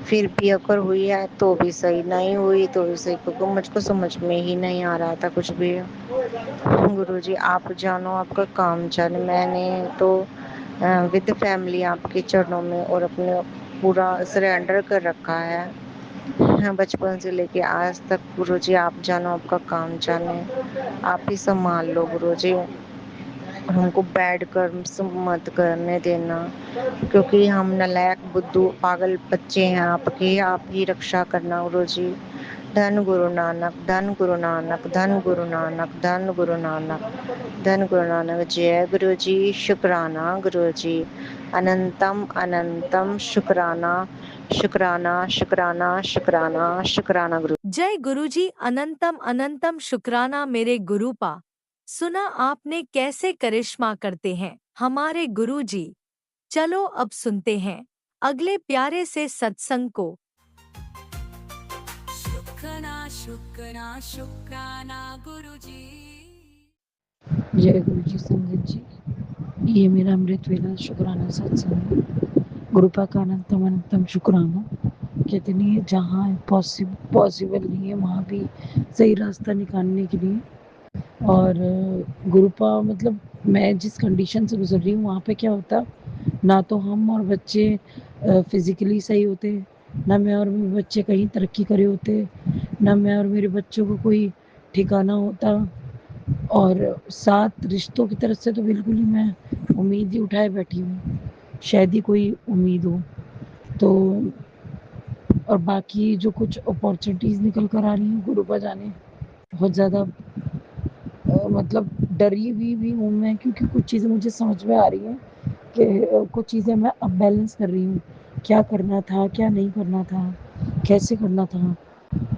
फिर भी अगर हुई है तो भी सही, नहीं हुई तो भी सही, क्योंकि मुझको समझ में ही नहीं आ रहा था कुछ भी। गुरु जी आप जानो, आपका काम जाने। मैंने तो विद फैमिली आपके चरणों में और अपने पूरा सरेंडर कर रखा है, बचपन से लेके आज तक। गुरु जी आप जानो, आपका काम जाने, आप ही संभाल लो गुरु जी। हमको बैड कर्म मत करने देना, क्योंकि हम नालायक बुद्धू पागल बच्चे हैं आपके, आप ही रक्षा करना गुरु जी। धन गुरु नानक, धन गुरु नानक, धन गुरु नानक, धन गुरु नानक, धन गुरु नानक। जय गुरु जी, शुक्राना गुरु जी, अनंतम अनंतम शुक्राना शुक्राना शुक्राना शुक्राना शुक्राना गुरु। जय गुरुजी, अनंतम अनंतम शुक्राना मेरे गुरुपा। सुना आपने कैसे करिश्मा करते हैं। हमारे गुरुजी। चलो अब सुनते हैं अगले प्यारे से सत्संग को। शुक्राना शुक्राना शुक्राना गुरुजी। जय गुरु जी संगत जी, ये मेरा अमृत वेला शुक्राना सत्संग है। गुरुपा का अनंतम अनंतम शुक्राना। कहते नहीं है जहाँ पॉसिबल नहीं है वहाँ भी सही रास्ता निकालने के लिए। और गुरुपा मतलब मैं जिस कंडीशन से गुजर रही हूँ वहाँ पे क्या होता, ना तो हम और बच्चे फिजिकली सही होते, ना मैं और मेरे बच्चे कहीं तरक्की करे होते, ना मैं और मेरे बच्चों को कोई ठिकाना होता। और साथ रिश्तों की तरफ से तो बिल्कुल ही मैं उम्मीद ही उठाए बैठी हूँ, शायद ही कोई उम्मीद हो तो। और बाकी जो कुछ अपॉर्चुनिटीज़ निकल कर आ रही हैं गुरुपा जाने, बहुत ज़्यादा मतलब डरी हुई भी हूँ मैं, क्योंकि कुछ चीज़ें मुझे समझ में आ रही हैं कि कुछ चीज़ें मैं अब बैलेंस कर रही हूँ, क्या करना था क्या नहीं करना था, कैसे करना था।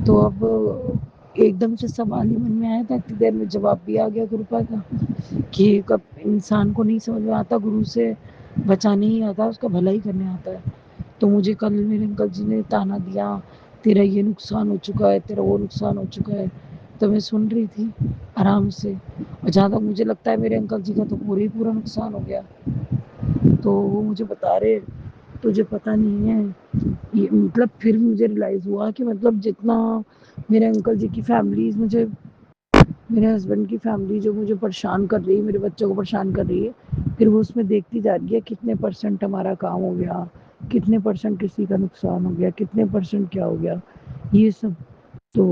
तो अब एकदम से सवाल ही मन में आया था, इतनी देर में जवाब भी आ गया गुरुपा का कि कब इंसान को नहीं समझ में आता, गुरु से बचाने ही आता है, उसका भला ही करने आता है। तो मुझे कल मेरे अंकल जी ने ताना दिया, तेरा ये नुकसान हो चुका है, तेरा वो नुकसान हो चुका है। तो मैं सुन रही थी आराम से, और जहाँ तक मुझे लगता है मेरे अंकल जी का तो पूरा ही पूरा नुकसान हो गया। तो वो मुझे बता रहे, तुझे पता नहीं है ये, मतलब फिर मुझे रियलाइज़ हुआ कि मतलब जितना मेरे अंकल जी की फैमिली मुझे, मेरे हस्बैंड की फैमिली जो मुझे परेशान कर रही है, मेरे बच्चों को परेशान कर रही है, फिर वो उसमें देखती जा रही है कितने परसेंट हमारा काम हो गया, कितने परसेंट किसी का नुकसान हो गया, कितने परसेंट क्या हो गया, ये सब। तो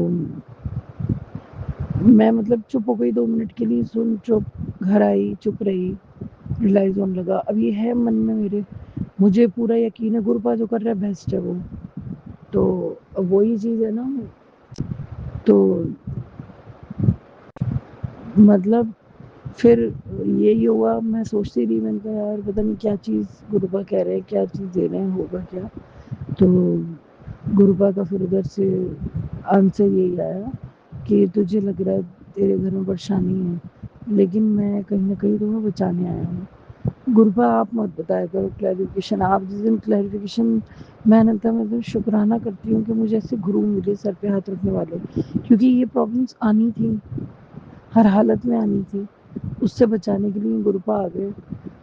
मैं मतलब चुप हो गई 2 मिनट के लिए, सुन चुप, घर आई चुप रही, रियलाइज होने लगा अब ये है मन में मेरे, मुझे पूरा यकीन है गुरुपा जो कर रहा है बेस्ट है वो। तो अब वही चीज़ है ना, तो मतलब फिर यही हुआ, मैं सोचती रही, मैंने कहा यार पता नहीं क्या चीज़ गुरुपा कह रहे हैं, क्या चीज़ दे रहे हैं, होगा क्या। तो गुरुपा का फिर उधर से आंसर यही आया कि तुझे लग रहा है तेरे घर में परेशानी है, लेकिन मैं कहीं ना कहीं तुम्हें बचाने आया हूँ। गुरुपा आप मत बताया करो क्लैरिफिकेशन, आप जिस दिन क्लैरिफिकेशन, मैं अनंता मैं तो शुक्राना करती हूँ कि मुझे ऐसे गुरु मिले सर पे हाथ रखने वाले, क्योंकि ये प्रॉब्लम्स आनी थी, हर हालत में आनी थी, उससे बचाने के लिए गुरुपा आ गए।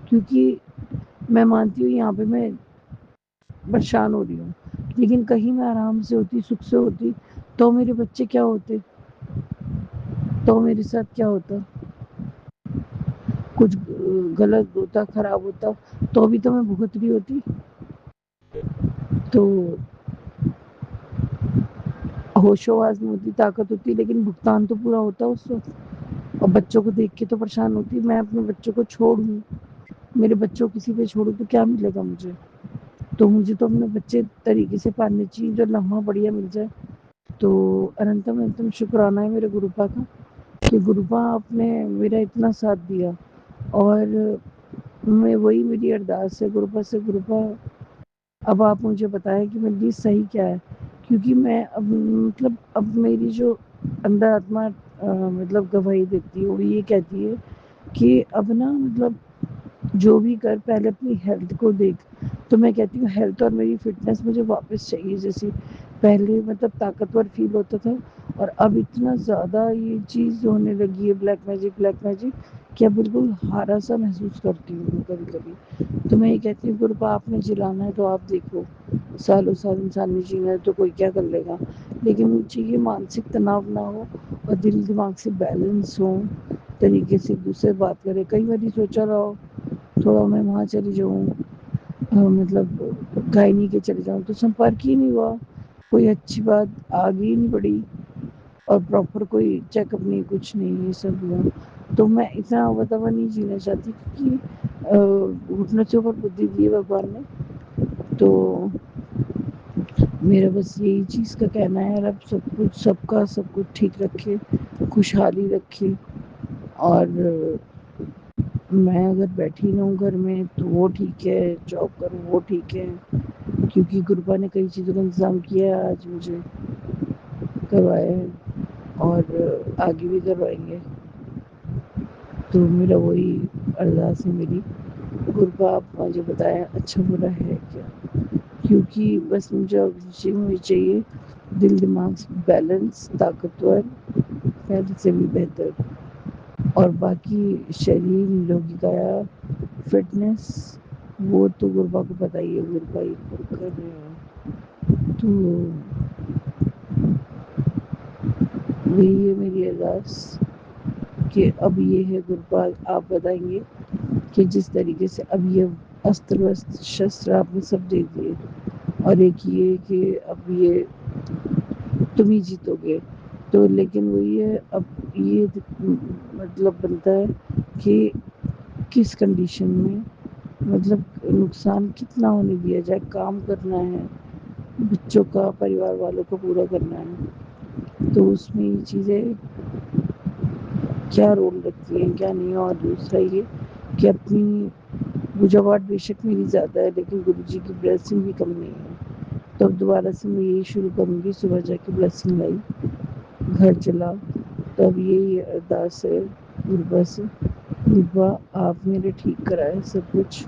क्योंकि मैं मानती हूँ यहाँ पे मैं परेशान हो रही हूँ, लेकिन कहीं मैं आराम से होती, सुख से होती, तो मेरे बच्चे क्या होते, तो मेरे साथ क्या होता, कुछ गलत होता, खराब होता, तो भी तो मैं भुगत रही होती। तो होशोवास में होती, ताकत होती, लेकिन भुगतान तो पूरा होता उस वक्त। और बच्चों को देख के तो परेशान होती, मैं अपने बच्चों को छोड़ूं, मेरे बच्चों को किसी पे छोड़ूं तो क्या मिलेगा मुझे। तो मुझे तो अपने बच्चे तरीके से पालने चाहिए, जो लम्हा बढ़िया मिल जाए। तो अनंतम अनंतम शुक्राना है मेरे गुरुपा का कि गुरुपा आपने मेरा इतना साथ दिया। और मैं वही मेरी अरदास है गुरुपा से, गुरुपा अब आप मुझे बताएं कि मेरे लिए सही क्या है। क्योंकि मैं अब मतलब अब मेरी जो अंदर आत्मा मतलब गवाही देती है, वो ये कहती है कि अब ना मतलब जो भी कर पहले अपनी हेल्थ को देख। तो मैं कहती हूँ हेल्थ और मेरी फिटनेस मुझे वापस चाहिए, जैसे पहले मतलब ताकतवर फील होता था, और अब इतना ज़्यादा ये चीज़ होने लगी है ब्लैक मैजिक, कि अब बिल्कुल हारा सा महसूस करती हूँ कभी कभी। तो मैं ये कहती हूँ गुरुपा आपने जिलाना है तो आप देखो, सालों साल इंसान ने जीना है तो कोई क्या कर लेगा, लेकिन मुझे ये मानसिक तनाव ना हो और दिल दिमाग से बैलेंस हो, तरीके से एक दूसरे से बात करें। कई बार सोचा रहा थोड़ा मैं वहाँ चली जाऊँ, मतलब गायनी के चले जाऊँ, तो संपर्क ही नहीं हुआ, कोई अच्छी बात आगे ही नहीं बढ़ी, और प्रॉपर कोई चेकअप नहीं, कुछ नहीं, ये सब हुआ। तो मैं इतना अवतवा नहीं जीना चाहती, क्योंकि घुटनों से ऊपर बुद्धि दी है भगवान ने। तो मेरा बस यही चीज़ का कहना है, यार अब सब कुछ सबका सब कुछ ठीक रखे, खुशहाली रखे। और मैं अगर बैठी ना हूँ घर में तो वो ठीक है, जॉब करूँ वो ठीक है, क्योंकि गुरुपा ने कई चीज़ों का इंतज़ाम किया है, आज मुझे करवाया है और आगे भी करवाएंगे। तो मेरा वही अरदास है मेरी गुरुपा आप मुझे बताएं अच्छा बुरा है क्या, क्योंकि बस मुझे ऑक्सीजन होनी चाहिए, दिल दिमाग बैलेंस, ताकतवर, पहले से भी बेहतर, और बाकी शरीर निरोगी काया, फिटनेस, वो तो गुरुपा को पता ही है, गुरुपा ही कर रहे हैं। तो वही है मेरी अरदास कि अब ये है गुरुपा, आप बताएंगे कि जिस तरीके से अब ये अस्त्र वस्त्र शस्त्र आपने सब दे दिए, और एक ये कि अब ये तुम ही जीतोगे, तो लेकिन वही है अब ये मतलब बनता है कि किस कंडीशन में, मतलब नुकसान कितना होने दिया जाए, काम करना है, बच्चों का, परिवार वालों को पूरा करना है, तो उसमें ये चीज़ें क्या रोल रखती हैं क्या नहीं। और दूसरा ये कि अपनी पूजा पाठ बेशक मेरी ज़्यादा है, लेकिन गुरु जी की ब्लेसिंग भी कम नहीं है, तो अब दोबारा से मैं यही शुरू करूँगी, सुबह जाके ब्लेसिंग लाई, घर चला, तो अब यही अरदास है गुरुपा से, गुरुपा आप मेरे ठीक कराए सब कुछ,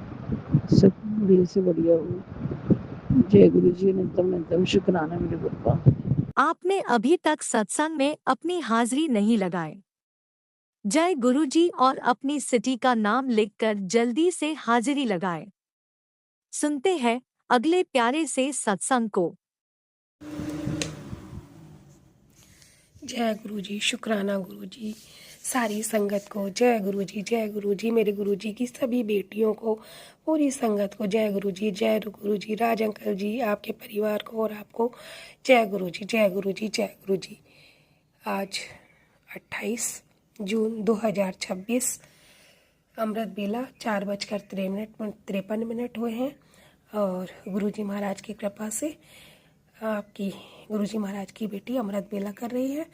सब बढ़िया से बढ़िया हो। जय गुरु जी, अनंतम अनंतम शुक्राना मेरे गुरुपा। आपने अभी तक सत्संग में अपनी हाजिरी नहीं लगाई। जय गुरुजी और अपनी सिटी का नाम लिखकर जल्दी से हाजिरी लगाएं। सुनते हैं अगले प्यारे से सत्संग को। जय गुरुजी, शुक्राना गुरुजी, सारी संगत को जय गुरुजी, जय गुरुजी, मेरे गुरुजी की सभी बेटियों को, पूरी संगत को जय गुरुजी, जय गुरुजी, राज अंकल जी, आपके परिवार को और आपको जय गुरुजी, जय गुरुजी, जय गुरुजी। आज 28 जून 2026 अमृत बेला 4:53 हुए हैं, और गुरुजी महाराज की कृपा से आपकी गुरुजी महाराज की बेटी अमृत बेला कर रही है।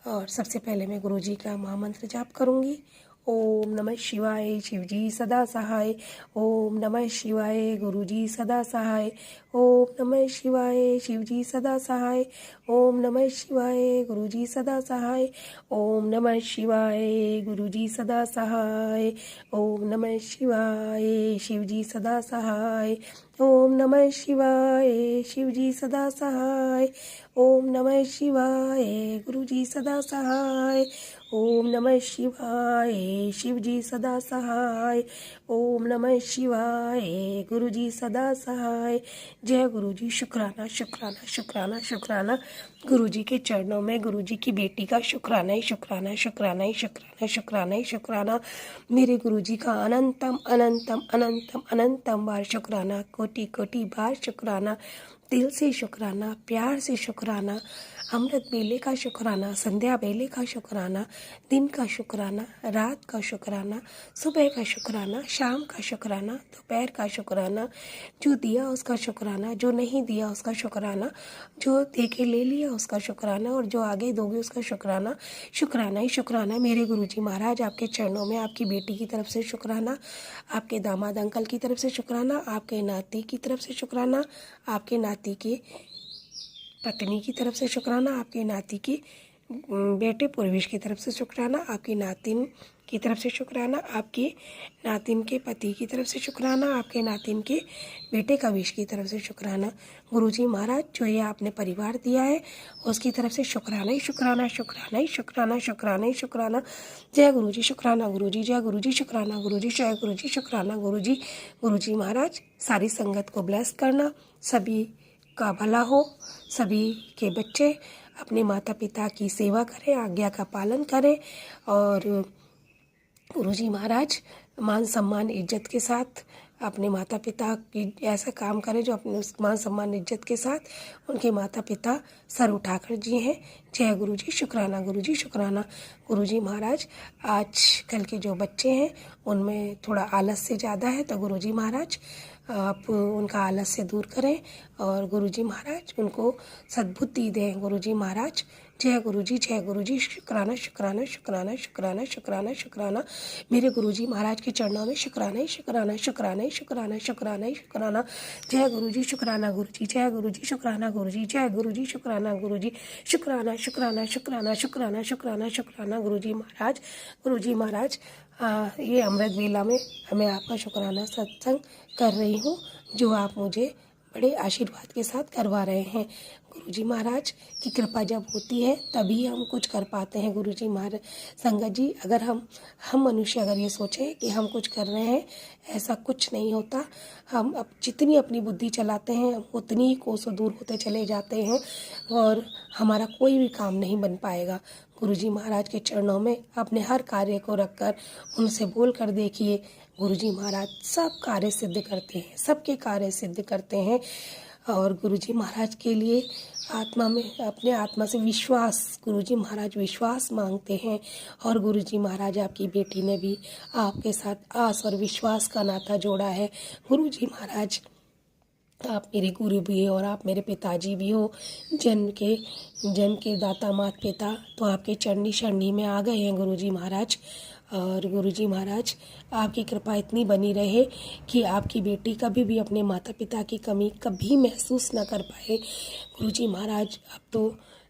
और सबसे पहले मैं गुरुजी का महामंत्र जाप करूंगी। ओम नमः शिवाय, शिवजी सदा सहाय। ओम नमः शिवाय, गुरुजी सदा सहाय। ओम नमः शिवाय, शिवजी सदा सहाय। ओम नमः शिवाय, गुरुजी सदा सहाय। ओम नमः शिवाय, गुरुजी सदा सहाय। ओम नमः शिवाय, शिवजी सदा सहाय। ओम नमः शिवाय, शिवजी सदा सहाय। ओम नमः शिवाय, गुरुजी सदा सहाय। ओम नमः शिवाय, शिवजी सदा सहाय। ओम नमः शिवाय, गुरुजी सदा सहाय। जय गुरुजी, शुक्राना शुक्राना शुक्राना शुक्राना। गुरुजी के चरणों में गुरुजी की बेटी का शुक्राना ही शुक्राना, शुक्राना ही शुक्राना, शुक्राना ही शुक्राना। मेरे गुरुजी का अनंतम अनंतम अनंतम अनंतम बार शुक्राना, कोटि कोटि बार शुक्राना, दिल से शुक्राना, प्यार से शुक्राना, अमृत बेले का शुक्राना, संध्या बेले का शुक्राना, दिन का शुक्राना, रात का शुक्राना, सुबह का शुक्राना, शाम का शुक्राना, दोपहर का शुक्राना, जो दिया उसका शुक्राना, जो नहीं दिया उसका शुक्राना, जो दे के ले लिया उसका शुक्राना, और जो आगे दोगे उसका शुक्राना, शुक्राना ही शुक्राना। मेरे गुरुजी महाराज आपके चरणों में आपकी बेटी की तरफ से शुक्राना, आपके दामाद अंकल की तरफ से शुक्राना, आपके नाती की तरफ से शुक्राना, आपके नाती के पत्नी की तरफ से शुक्राना, आपके नाती के बेटे पूर्वेश की तरफ से शुक्राना, आपकी नातिन की तरफ से शुक्राना, आपके नातिन के पति की तरफ से शुक्राना, आपके नातिन के बेटे कविश की तरफ से शुक्राना। गुरुजी महाराज जो ये आपने परिवार दिया है उसकी तरफ से शुक्राना ही शुक्राना, शुक्राना ही शुक्राना, शुक्राना ही शुक्राना। जय गुरुजी, शुक्राना गुरुजी, जय गुरुजी, शुक्राना गुरुजी, जय गुरुजी, शुक्राना गुरुजी। गुरुजी महाराज सारी संगत को ब्लेस करना, सभी का भला हो, सभी के बच्चे अपने माता पिता की सेवा करें, आज्ञा का पालन करें, और गुरुजी महाराज मान सम्मान इज्जत के साथ अपने माता पिता की ऐसा काम करें जो अपने उस मान सम्मान इज्जत के साथ उनके माता पिता सर उठाकर जिए हैं। जय गुरुजी, शुक्राना गुरुजी, शुक्राना। गुरुजी महाराज आज कल के जो बच्चे हैं उनमें थोड़ा आलस्य ज़्यादा है, तो गुरुजी महाराज आप उनका आलस्य दूर करें और गुरुजी महाराज उनको सद्बुद्धि दें। गुरुजी महाराज जय गुरु जी, जय गुरु जी। शुक्राना शुक्राना शुक्राना शुक्राना शुक्राना शुक्राना मेरे गुरु जी महाराज के चरणों में शुक्राना ही शुक्राना शुक्राना ही शुक्राना शुक्राना ही शुक्राना। जय गुरु जी, शुक्राना गुरु जी, जय गुरु जी, शुक्राना गुरु जी, जय गुरु जी, शुक्राना गुरु जी, शुक्राना शुक्राना शुक्राना शुक्राना शुक्राना शुक्राना गुरु जी महाराज। गुरु जी महाराज, ये अमृत वेला में मैं आपका शुक्राना सत्संग कर रही हूँ, जो आप मुझे बड़े आशीर्वाद के साथ करवा रहे हैं। गुरुजी महाराज की कृपा जब होती है तभी हम कुछ कर पाते हैं। गुरुजी महाराज, संगत जी, अगर हम मनुष्य अगर ये सोचें कि हम कुछ कर रहे हैं, ऐसा कुछ नहीं होता। हम जितनी अपनी बुद्धि चलाते हैं उतनी ही कोसों दूर होते चले जाते हैं और हमारा कोई भी काम नहीं बन पाएगा। गुरुजी महाराज के चरणों में अपने हर कार्य को रखकर उनसे बोल कर देखिए, गुरुजी महाराज सब कार्य सिद्ध करते हैं, सबके कार्य सिद्ध करते हैं। और गुरुजी महाराज के लिए आत्मा में, अपने आत्मा से विश्वास, गुरुजी महाराज विश्वास मांगते हैं। और गुरुजी महाराज, आपकी बेटी ने भी आपके साथ आस और विश्वास का नाता जोड़ा है। गुरुजी महाराज, आप मेरे गुरु भी हो और आप मेरे पिताजी भी हो, जन्म के दाता माता पिता, तो आपके चरणी शरणी में आ गए हैं गुरुजी महाराज। और गुरुजी महाराज, आपकी कृपा इतनी बनी रहे कि आपकी बेटी कभी भी अपने माता पिता की कमी कभी महसूस न कर पाए। गुरुजी महाराज, अब तो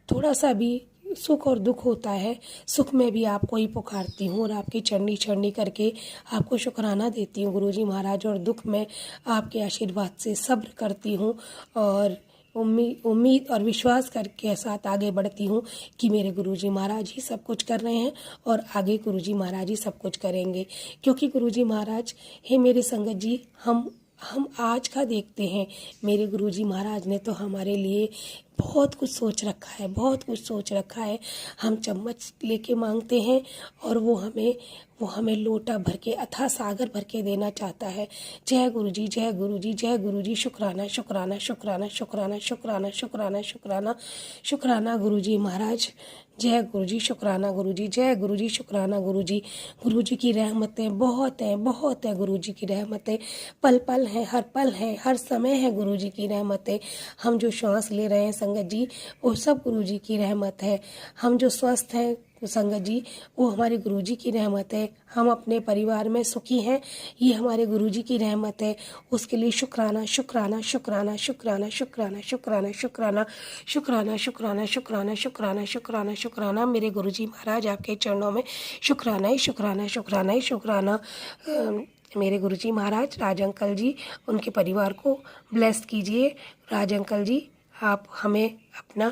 थोड़ा सा भी सुख और दुख होता है, सुख में भी आपको ही पुकारती हूँ और आपकी चरणी चरणी करके आपको शुक्राना देती हूँ गुरुजी महाराज। और दुख में आपके आशीर्वाद से सब्र करती हूँ और उम्मीद और विश्वास करके साथ आगे बढ़ती हूँ कि मेरे गुरुजी महाराज ही सब कुछ कर रहे हैं और आगे गुरुजी महाराज ही सब कुछ करेंगे। क्योंकि गुरुजी महाराज, हे मेरे संगत जी, हम आज का देखते हैं, मेरे गुरुजी महाराज ने तो हमारे लिए बहुत कुछ सोच रखा है, बहुत कुछ सोच रखा है। हम चम्मच लेके मांगते हैं और वो हमें लोटा भर के, अथाह सागर भर के देना चाहता है। जय गुरुजी, जय गुरुजी, जय गुरुजी। शुक्राना शुक्राना शुक्राना शुक्राना शुक्राना शुक्राना शुक्राना शुक्राना गुरुजी महाराज। जय गुरुजी, शुक्राना गुरुजी, जय गुरुजी, शुक्राना गुरुजी। गुरुजी की रहमतें बहुत हैं, बहुत है गुरुजी की रहमतें, पल पल हैं, हर पल है, हर समय है गुरुजी की रहमतें। हम जो श्वास ले रहे हैं संगत जी, वो सब गुरुजी की रहमत है। हम जो स्वस्थ हैं संगत जी, वो हमारे गुरुजी की रहमत है। हम अपने परिवार में सुखी हैं, ये हमारे गुरुजी की रहमत है। उसके लिए शुक्राना शुक्राना शुक्राना शुक्राना शुक्राना शुक्राना शुक्राना शुक्राना शुक्राना शुक्राना शुक्राना शुक्राना शुक्राना मेरे गुरुजी महाराज, आपके चरणों में शुक्राना ही शुक्राना शुक्राना ही शुक्राना। मेरे गुरुजी महाराज, राज अंकल जी, उनके परिवार को ब्लेस कीजिए। राज अंकल जी, आप हमें अपना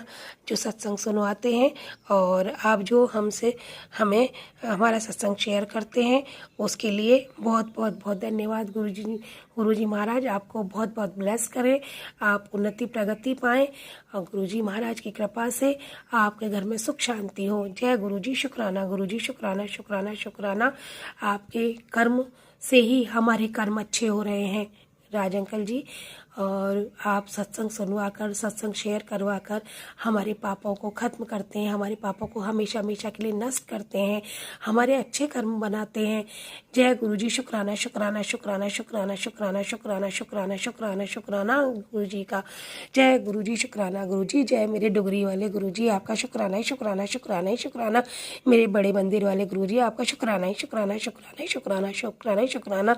जो सत्संग सुनवाते हैं और आप जो हमें हमारा सत्संग शेयर करते हैं, उसके लिए बहुत बहुत बहुत धन्यवाद गुरुजी महाराज। आपको बहुत बहुत ब्लेस करें, आप उन्नति प्रगति पाएँ और गुरुजी महाराज की कृपा से आपके घर में सुख शांति हो। जय गुरुजी, शुक्राना गुरुजी, शुक्राना शुक्राना शुक्राना। आपके कर्म से ही हमारे कर्म अच्छे हो रहे हैं राज अंकल जी, और आप सत्संग सुनवाकर, सत्संग शेयर करवाकर हमारे पापों को ख़त्म करते हैं, हमारे पापों को हमेशा हमेशा के लिए नष्ट करते हैं, हमारे अच्छे कर्म बनाते हैं। जय गुरुजी, शुक्राना शुक्राना शुक्राना शुक्राना शुक्राना शुक्राना शुक्राना शुक्राना शुक्राना गुरुजी का। जय गुरुजी, शुक्राना गुरुजी। जय मेरे डुगरी वाले गुरुजी, आपका शुक्राना ही शुक्राना शुक्राना ही शुक्राना। मेरे बड़े मंदिर वाले गुरुजी, आपका शुक्राना ही शुक्राना शुक्राना ही शुक्राना शुक्राना ही शुक्राना।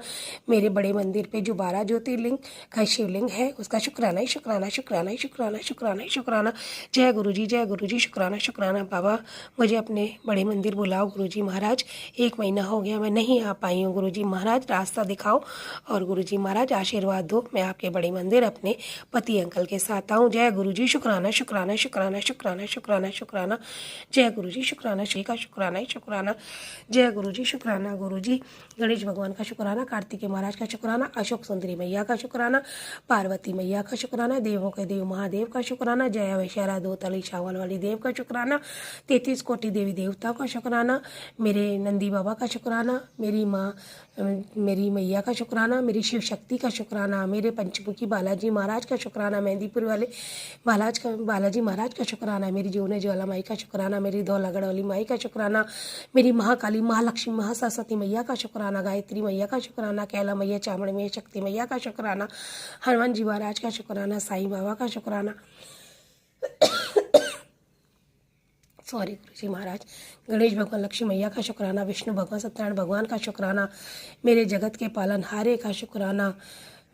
मेरे बड़े मंदिर पे जो 12 ज्योतिर्लिंग का शिवलिंग है, उसका शुक्राना ही शुक्राना शुक्राना ही शुक्राना शुक्राना ही शुक्राना। जय गुरुजी, जय गुरुजी, शुक्राना शुक्राना। बाबा, मुझे अपने बड़े मंदिर बुलाओ गुरुजी महाराज, 1 महीना हो गया मैं नहीं आ पाई हूँ। गुरुजी महाराज, रास्ता दिखाओ और गुरुजी महाराज आशीर्वाद दो, मैं आपके बड़े मंदिर अपने पति अंकल के साथ आऊँ। जय गुरुजी, शुक्राना शुक्राना शुक्राना शुक्राना शुक्राना शुक्राना। जय गुरुजी, शुक्राना श्री का शुक्राना ही शुक्राना। जय गुरुजी, शुक्राना गुरुजी। गणेश भगवान का शुक्राना, कार्तिकेय महाराज का शुक्राना, अशोक सुंदरी मैया का शुक्राना, पार्वती मैया का शुक्राना, देवों के देव महादेव का शुक्राना, जया वैशारा दो तली चावल वाली देव का शुक्राना, 33 कोटि देवी देवता का शुक्राना, मेरे नंदी बाबा का शुक्राना, मेरी माँ मेरी मैया का शुक्राना, मेरी शिव शक्ति का शुक्राना, मेरे पंचमुखी बालाजी महाराज का शुक्राना, मेहंदीपुर वाले बालाजी महाराज का शुक्राना, मेरी जोने ज्वाला माई का शुक्राना, मेरी धौलागढ़ वाली माई का शुक्राना, मेरी महाकाली महालक्ष्मी महासरस्वती मैया का शुक्राना, गायत्री मैया का शुक्राना, कैला मैया, चामड़ मैया, शक्ति मैया का शुक्राना, हनुमान जी महाराज का शुक्राना, साईं बाबा का शुक्राना, सॉरी गुरुजी महाराज। गणेश भगवान, लक्ष्मी मैया का शुक्राना, विष्णु भगवान, सत्यनारायण भगवान का शुक्राना, मेरे जगत के पालनहारे का शुक्राना,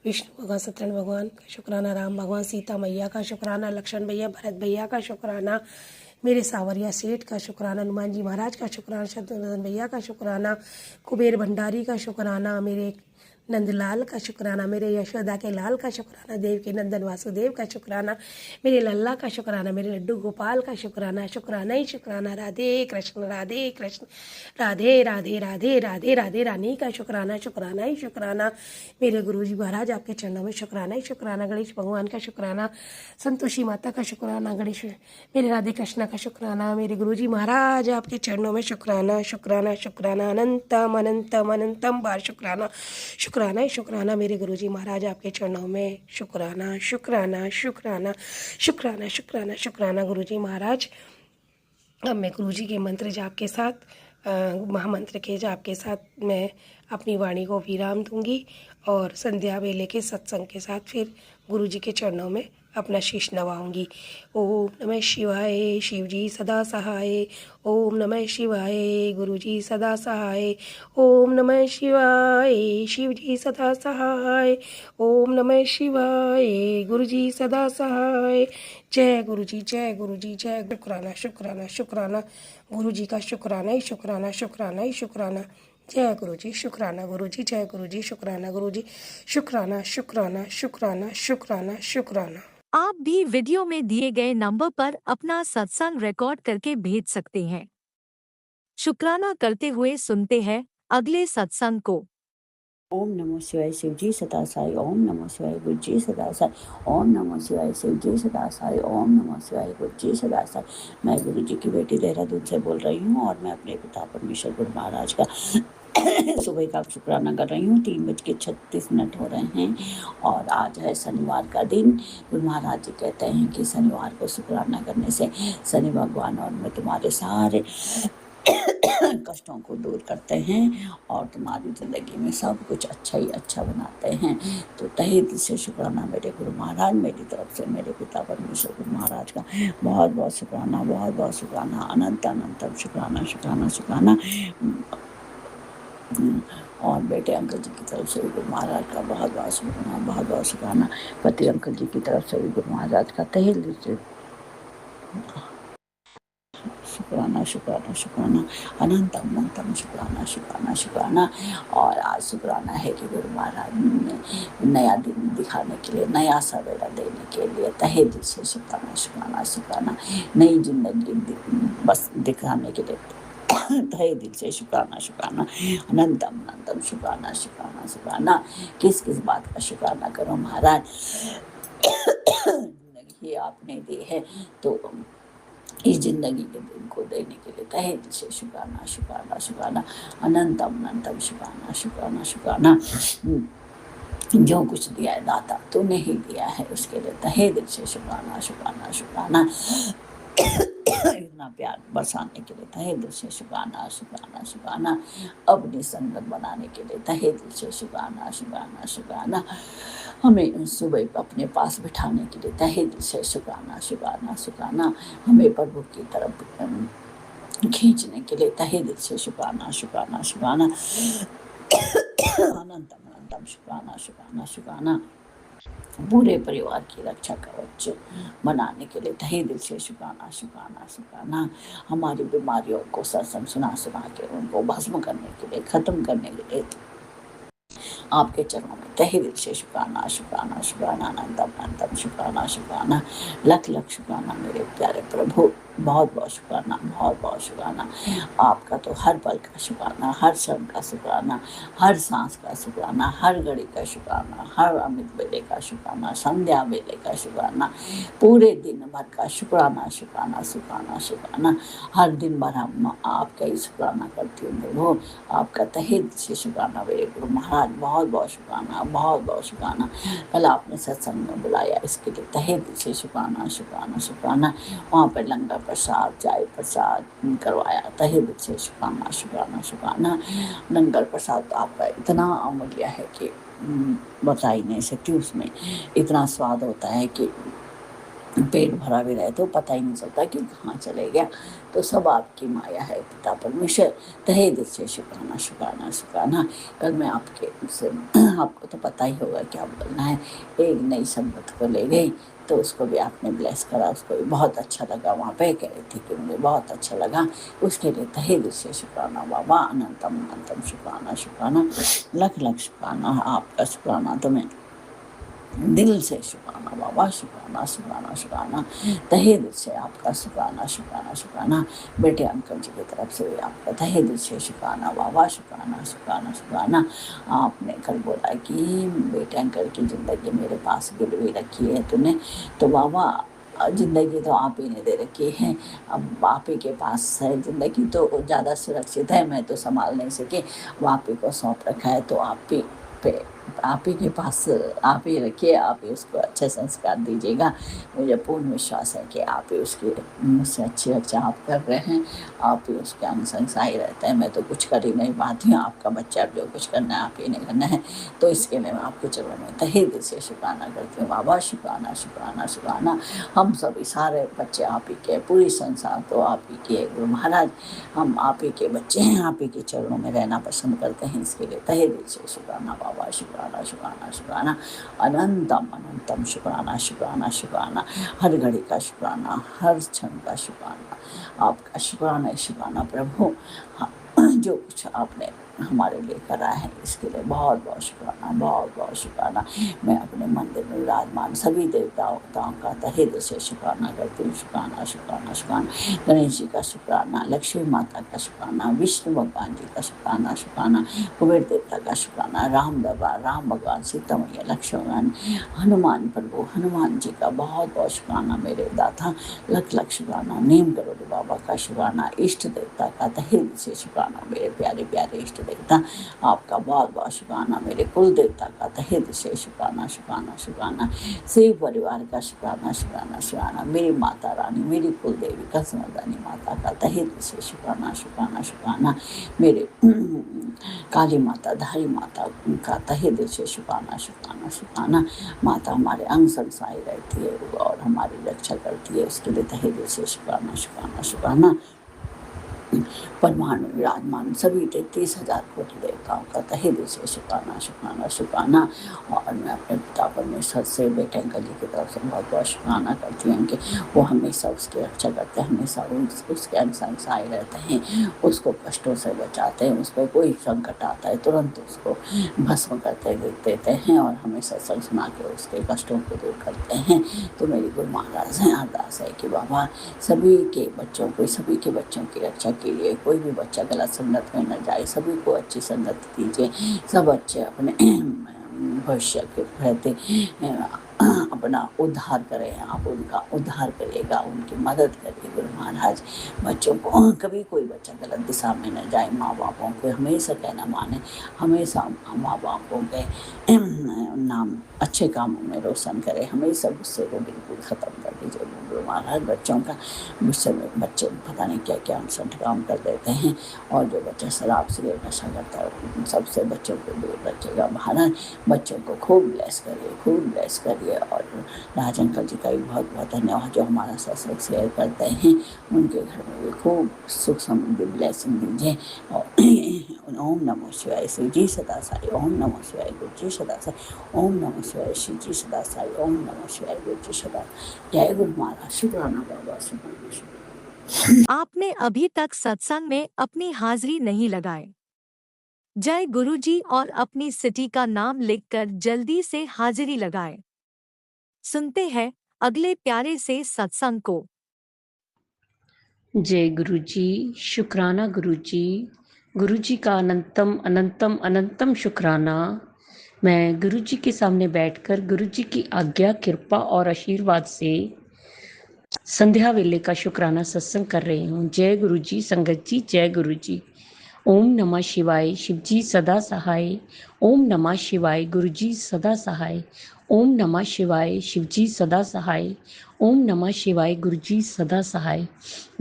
विष्णु भगवान, सत्यनारायण भगवान का शुक्राना, राम भगवान, सीता मैया का शुक्राना, लक्ष्मण भैया, भरत भैया का शुक्राना, मेरे सावरिया सेठ का शुक्राना, हनुमान जी महाराज का शुक्राना, शत्रुघ्न भैया का शुक्राना, कुबेर भंडारी का शुक्राना, मेरे नंदलाल का शुक्राना, मेरे यशोदा के लाल का शुक्राना, देव के नंदन वासुदेव का शुक्राना, मेरे लल्ला का शुक्राना, मेरे लड्डू गोपाल का शुक्राना, शुक्राना ही शुक्राना, राधे कृष्ण राधे कृष्ण, राधे राधे राधे राधे राधे रानी का शुक्राना, शुक्राना ही शुक्राना, मेरे गुरुजी महाराज आपके चरणों में शुक्राना ही शुक्राना, गणेश भगवान का शुक्राना, संतोषी माता का शुक्राना, गणेश मेरे राधे कृष्ण का शुक्राना, मेरे गुरुजी महाराज आपके चरणों में शुक्राना, शुक्राना शुक्राना, अनंतम अनंतम अनंतम बार शुक्राना, शुक्राना ही शुक्राना, मेरे गुरुजी महाराज आपके चरणों में शुक्राना, शुक्राना शुक्राना शुक्राना शुक्राना शुक्राना गुरुजी महाराज। अब मैं गुरुजी के मंत्र जाप के साथ महामंत्र के जाप के साथ मैं अपनी वाणी को विराम दूंगी और संध्या वेले के सत्संग के साथ फिर गुरुजी के चरणों में अपना शीश नवाऊंगी। ओम नमः शिवाय, शिवजी सदा सहाय। ओम नमः शिवाय, गुरुजी सदा सहाय। ओम नमः शिवाय, शिवजी सदा सहाय। ओम नमः शिवाय, गुरुजी सदा सहाय। जय गुरुजी, जय गुरुजी, जय। शुक्राना शुक्राना शुक्राना गुरुजी का, शुक्राना ही शुक्राना, शुक्राना ही शुक्राना। जय गुरुजी, शुक्राना गुरुजी, जय गुरुजी, शुक्राना गुरुजी, शुक्राना शुक्राना शुक्राना शुक्राना शुक्राना। आप भी वीडियो में दिए गए नंबर पर अपना सत्संग रिकॉर्ड करके भेज सकते हैं। शुक्राना करते हुए सुनते हैं अगले सत्संग को। ओम नमो शिवाय, शिवजी सदा साई। ओम नमो शिवाय, गुरुजी सदा साई। ओम नमो शिवाय, शिवजी सदा साई। ओम नमो शिवाय, गुरुजी सदा साई। मैं गुरुजी की बेटी देहरादून से बोल रही हूँ और मैं अपने पिता परमेश्वर गुरु महाराज का सुबह का शुक्राना कर रही हूँ। 3:36 हो रहे हैं और आज है शनिवार का दिन। गुरु महाराज जी कहते हैं कि शनिवार को शुक्राना करने से शनि भगवान और मैं तुम्हारे सारे कष्टों को दूर करते हैं और तुम्हारी ज़िंदगी में सब कुछ अच्छा ही अच्छा बनाते हैं। तो तहे दिल से शुक्राना मेरे गुरु महाराज, मेरी तरफ से मेरे पिता परमेश्वर गुरु महाराज का बहुत बहुत शुक्राना, बहुत बहुत शुक्राना, अनंत अनंतम शुक्राना, शुक्राना शुक्राना। और बेटे अंकल जी की तरफ से भी गुरु महाराज का बहुत बहुत शुक्राना, बहुत बहुत शुक्राना। पति अंकल जी की तरफ से भी गुरु महाराज का तहे दिल से शुक्राना, शुक्राना शुक्राना, अनंतम अनंतम शुक्राना, शुक्राना शुक्राना। और आज शुक्राना है कि गुरु महाराज ने नया दिन दिखाने के लिए, नया सवेरा देने के लिए तहे दिल से शुक्राना, शुक्राना शुक्राना। नई जिंदगी बस दिखाने के लिए तहे दिल से शुक्राना, शुक्राना, अनंतम अनंतम शुक्राना, शुक्राना शुक्राना। किस किस बात का शुक्राना करो महाराज, जिंदगी आपने दी है तो इस जिंदगी के दिन को देने के लिए तहे दिल से शुक्राना, शुक्राना शुक्राना, अनंतम अनंतम शुक्राना, शुक्राना शुक्राना। जो कुछ दिया है दाता तूने ही दिया है, उसके लिए तहे दिल से शुक्राना, शुक्राना शुक्राना। इतना प्यार बरसाने के लिए तहे दिल से शुक्राना, शुक्राना शुक्राना। अपनी संगत बनाने के लिए तहे दिल से शुक्राना, शुक्राना शुक्राना। हमें सुबह अपने पास बिठाने के लिए तहे दिल से शुक्राना, शुक्राना शुक्राना। हमें प्रभु की तरफ खींचने के लिए तहे दिल से शुक्राना, शुक्राना शुक्राना, अनंतम अनंतम शुक्राना, शुक्राना शुक्राना। पूरे परिवार की रक्षा कवच बनाने के लिए तहे दिल से शुक्राना, शुक्राना शुक्राना। हमारी बीमारियों को सत्संग सुना सुना के उनको भस्म करने के लिए, खत्म करने के लिए आपके चरणों में तहे दिल से शुक्राना, शुक्राना शुक्राना, अनंतम अनंतम शुक्राना, शुक्राना। लख लख शुक्राना मेरे प्यारे प्रभु, बहुत बहुत शुक्राना, बहुत बहुत शुक्राना। आपका तो हर पल का शुक्राना, हर क्षण का शुक्राना, हर सांस का शुक्राना, हर घड़ी का शुक्राना, हर अमृत वेले का शुक्राना, संध्या वेले का शुक्राना, पूरे दिन भर का शुक्राना, शुक्राना शुक्राना शुक्राना। हर दिन भर हम आपका ही शुक्राना करती हूँ प्रभु, आपका तहे दिल से शुक्राना मेरे गुरु महाराज, बहुत बहुत शुक्राना, बहुत बहुत शुक्राना। कल आपने सत्संग में बुलाया, इसके लिए तहे दिल से शुक्राना, शुक्राना शुक्राना। वहाँ पर लंगर प्रसाद, चाय प्रसाद करवाया, तहे दिल से शुक्राना, शुक्राना शुक्राना। लंगर प्रसाद आपका इतना अमूल्य है कि बता ही नहीं सकती, उसमें इतना स्वाद होता है कि पेट भरा भी रहे तो पता ही नहीं चलता कि कहाँ चले गया। तो सब आपकी माया है पिता परमेश्वर, तहे दिल से शुक्राना शुक्राना शुक्राना। कल मैं आपके से आपको तो पता ही होगा क्या बोलना है। एक नई संगत को ले गई तो उसको भी आपने ब्लेस करा, उसको भी बहुत अच्छा लगा। वहाँ पे कह रही थी कि मुझे बहुत अच्छा लगा, उसके लिए तहे दिल से शुक्राना बाबा। अनंतम अनंतम शुक्राना शुक्राना, लख लख शुक्राना। आपका शुक्राना तो मैं दिल से शुक्राना बाबा, शुक्राना शुक्राना शुक्राना, तहे दिल से आपका शुक्राना शुक्राना शुक्राना। बेटे अंकल जी की तरफ से भी आपका तहे दिल से शुक्राना बाबा, शुक्राना शुक्राना शुक्राना। आपने कल बोला कि बेटे अंकल की ज़िंदगी मेरे पास गिरवी रखी है तूने, तो बाबा ज़िंदगी तो आप ही ने दे रखी है, अब आप ही के पास है ज़िंदगी, तो ज़्यादा सुरक्षित है। मैं तो संभाल नहीं सकी, वो आप ही को सौंप रखा है, तो आप ही पे आप ही के पास आप ही रखिए, आप ही उसको अच्छे संस्कार दीजिएगा। मुझे पूर्ण विश्वास है कि आप ही उसकी मुझसे अच्छी रक्षा आप कर रहे हैं, आप ही उसके अनुसंग सहाय रहते हैं। मैं तो कुछ कर ही नहीं पाती हूँ, आपका बच्चा जो कुछ करना है आप ही ने करना है, तो इसके लिए मैं आपके चरणों में तहे दिल से शुक्राना करती हूँ बाबा, शुक्राना शुक्राना शुक्राना। हम सभी सारे बच्चे आप ही के, पूरी संसार तो आप ही की है गुरु महाराज। हम आप ही के बच्चे हैं, आप ही के चरणों में रहना पसंद करते हैं, इसके लिए तहे दिल से शुक्राना बाबा, शुक्राना शुक्राना शुक्राना। अनंतम अनंतम शुक्राना शुक्राना शुक्राना, हर घड़ी का शुक्राना, हर क्षण का शुक्राना। आपका शुक्राना शुक्राना प्रभु। जो कुछ आपने हमारे लिए करा है इसके लिए बहुत बहुत शुक्राना, बहुत बहुत शुक्राना। मैं अपने मंदिर में विराजमान सभी देवताओं का तहे दिल से शुक्राना करती हूँ। शुक्राना शुक्राना शुक्राना। गणेश जी का शुक्राना, लक्ष्मी माता का शुक्राना, विष्णु भगवान जी का शुक्राना शुक्राना, कुबेर देवता का शुक्राना, राम भगवान, सीता मैया, लक्ष्मण, हनुमान प्रभु, हनुमान जी का बहुत बहुत शुक्राना। मेरे दाता लख लख शुक्राना। नीम करोड़ बाबा का शुक्राना, इष्ट देवता का तहे दिल से शुक्राना। मेरे प्यारे प्यारे इष्ट देवता आपका बहुत बहुत शुक्राना। मेरे कुल देवता का तहे दिल से शुक्राना शुक्राना शुक्राना। शिव परिवार का शुक्राना शुक्राना शुक्राना। मेरी माता रानी, मेरी कुल देवी का समर्दानी माता का तहे दिल से शुक्राना शुक्राना शुक्राना। मेरे काली माता, धारी माता का तहे दिल से शुक्राना शुक्राना शुक्राना। माता हमारे अंग संग सहाय रहती है और हमारी रक्षा करती है, उसके लिए तहे दिल से शुक्राना शुक्राना शुक्राना। परमाणु विराजमान सभी 33,000 कोटि देवताओं का तहे दिल से शुक्राना शुक्राना शुक्राना। और मैं अपने पिता परमेश्वर से बेटे अंकल जी की तरफ से बहुत बहुत शुक्राना करती हूँ कि वो हमेशा उसकी रक्षा करते हैं, हमेशा उसके अनुसार सहाय रहते हैं, उसको कष्टों से बचाते हैं। उस पर कोई संकट आता है तुरंत उसको भस्म करते देते हैं और हमेशा संग सुना के उसके कष्टों को दूर करते हैं। तो मेरी गुरु महाराज हैं अरदास है कि बाबा सभी के बच्चों को, सभी के बच्चों की रक्षा के लिए कोई भी बच्चा गलत संगत में न जाए, सभी को अच्छी संगत दीजिए, सब अच्छे अपने भविष्य के प्रति अपना उद्धार करें। आप उनका उद्धार करिएगा, उनकी मदद करिए गुरु महाराज। बच्चों को कभी कोई बच्चा गलत दिशा में न जाए, माँ बापों को हमेशा कहना माने, हमेशा माँ बापों के नाम अच्छे कामों में रोशन करें, हमेशा गुस्से को बिल्कुल ख़त्म कर दीजिए गुरु महाराज। बच्चों का गुस्से में बच्चे पता नहीं क्या क्या अनसठ काम कर देते हैं, और जो बच्चा शराब सिगरेट नशा करता है उन सबसे बच्चों को दूर रखिएगा महाराज। बच्चों को खूब ब्लेस करिए, खूब ब्लेस करिए। और राज अंकल जी का भी बहुत बहुत धन्यवाद जो हमारा सत्संग शेयर करते हैं, उनके घर में भी खूब सुख समृद्धि ब्लेसिंग दीजिए। और ओम नमो शिवाय शिव जी सदा साई, ओम नमो शिवाय गुरु जी सदा साई, ओम नमो शिवाय शिव जी सदा साई, ओम नमो शिवाय गुरु जी सदा। जय गुरु महाराज। शुक्राना बाबा, शुक्राना शुक्राना। आपने अभी तक सत्संग में अपनी हाजिरी नहीं लगाए। जय गुरुजी और अपनी सिटी का नाम लिखकर जल्दी से हाजिरी लगाए। सुनते हैं अगले प्यारे से सत्संग को। जय गुरु जी, शुक्राना गुरु जी का अनंतम अनंतम अनंतम शुक्राना। मैं गुरु जी के सामने बैठकर गुरु जी की आज्ञा, कृपा और आशीर्वाद से संध्या वेले का शुक्राना सत्संग कर रही हूँ। जय गुरु जी संगत जी, जय गुरु जी। ओम नमः शिवाय, शिव जी सदा सहाय। ओम नमः शिवाय, गुरु जी सदा सहाय। ओम नमः शिवाय, शिव जी सदा सहाय। ओम नमः शिवाय। गुरु जी सदा सहाय।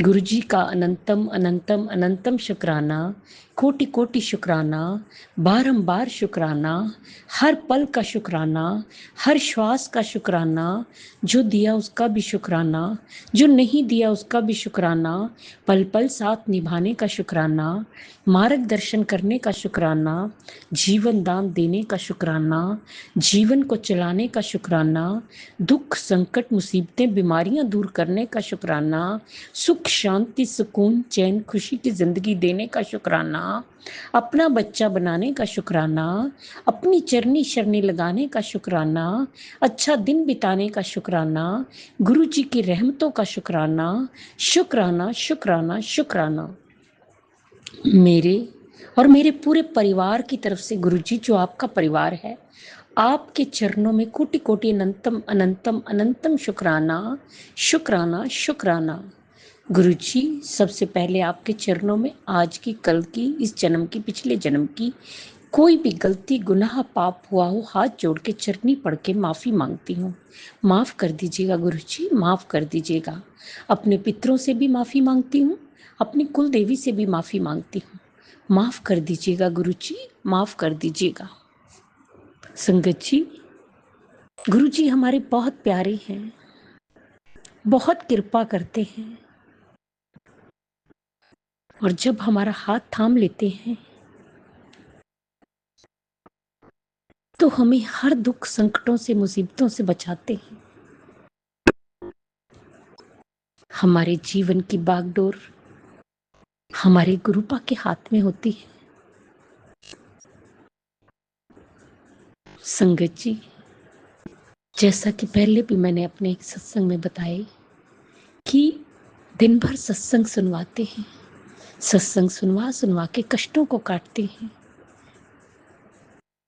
गुरु जी का अनंतम अनंतम अनंतम शुक्राना, कोटि कोटि शुक्राना, बारंबार शुक्राना, हर पल का शुक्राना, हर श्वास का शुक्राना, जो दिया उसका भी शुक्राना, जो नहीं दिया उसका भी शुक्राना, पल पल साथ निभाने का शुक्राना, मार्गदर्शन करने का शुक्राना, जीवन दान देने का शुक्राना, जीवन को चलाने का शुक्राना, दुख संकट मुसीबतें बीमारियां दूर करने का शुक्राना, सुख शांति सुकून चैन खुशी की जिंदगी देने का शुक्राना, अपना बच्चा बनाने का शुक्राना, अपनी चरनी शरनी लगाने का शुक्राना, अच्छा दिन बिताने का शुक्राना, गुरु जी की रहमतों का शुक्राना, शुक्राना शुक्राना शुक्राना। मेरे और मेरे पूरे परिवार की तरफ से गुरु जी, जो आपका परिवार है, आपके चरणों में कोटि कोटि अनंतम अनंतम अनंतम शुक्राना शुक्राना शुक्राना। गुरु जी, सबसे पहले आपके चरणों में आज की, कल की, इस जन्म की, पिछले जन्म की कोई भी गलती गुनाह पाप हुआ हो, हाथ जोड़ के चरनी पढ़ के माफ़ी मांगती हूँ। माफ़ कर दीजिएगा गुरु जी, माफ़ कर दीजिएगा। अपने पितरों से भी माफ़ी मांगती हूँ, अपनी कुल देवी से भी माफ़ी मांगती हूँ। माफ़ कर दीजिएगा गुरु जी, माफ़ कर दीजिएगा। संगत जी, गुरु जी हमारे बहुत प्यारे हैं, बहुत कृपा करते हैं, और जब हमारा हाथ थाम लेते हैं तो हमें हर दुख संकटों से मुसीबतों से बचाते हैं। हमारे जीवन की बागडोर हमारे गुरुपा के हाथ में होती है। संगत जी, जैसा कि पहले भी मैंने अपने एक सत्संग में बताया कि दिन भर सत्संग सुनवाते हैं, सत्संग सुनवा सुनवा के कष्टों को काटते हैं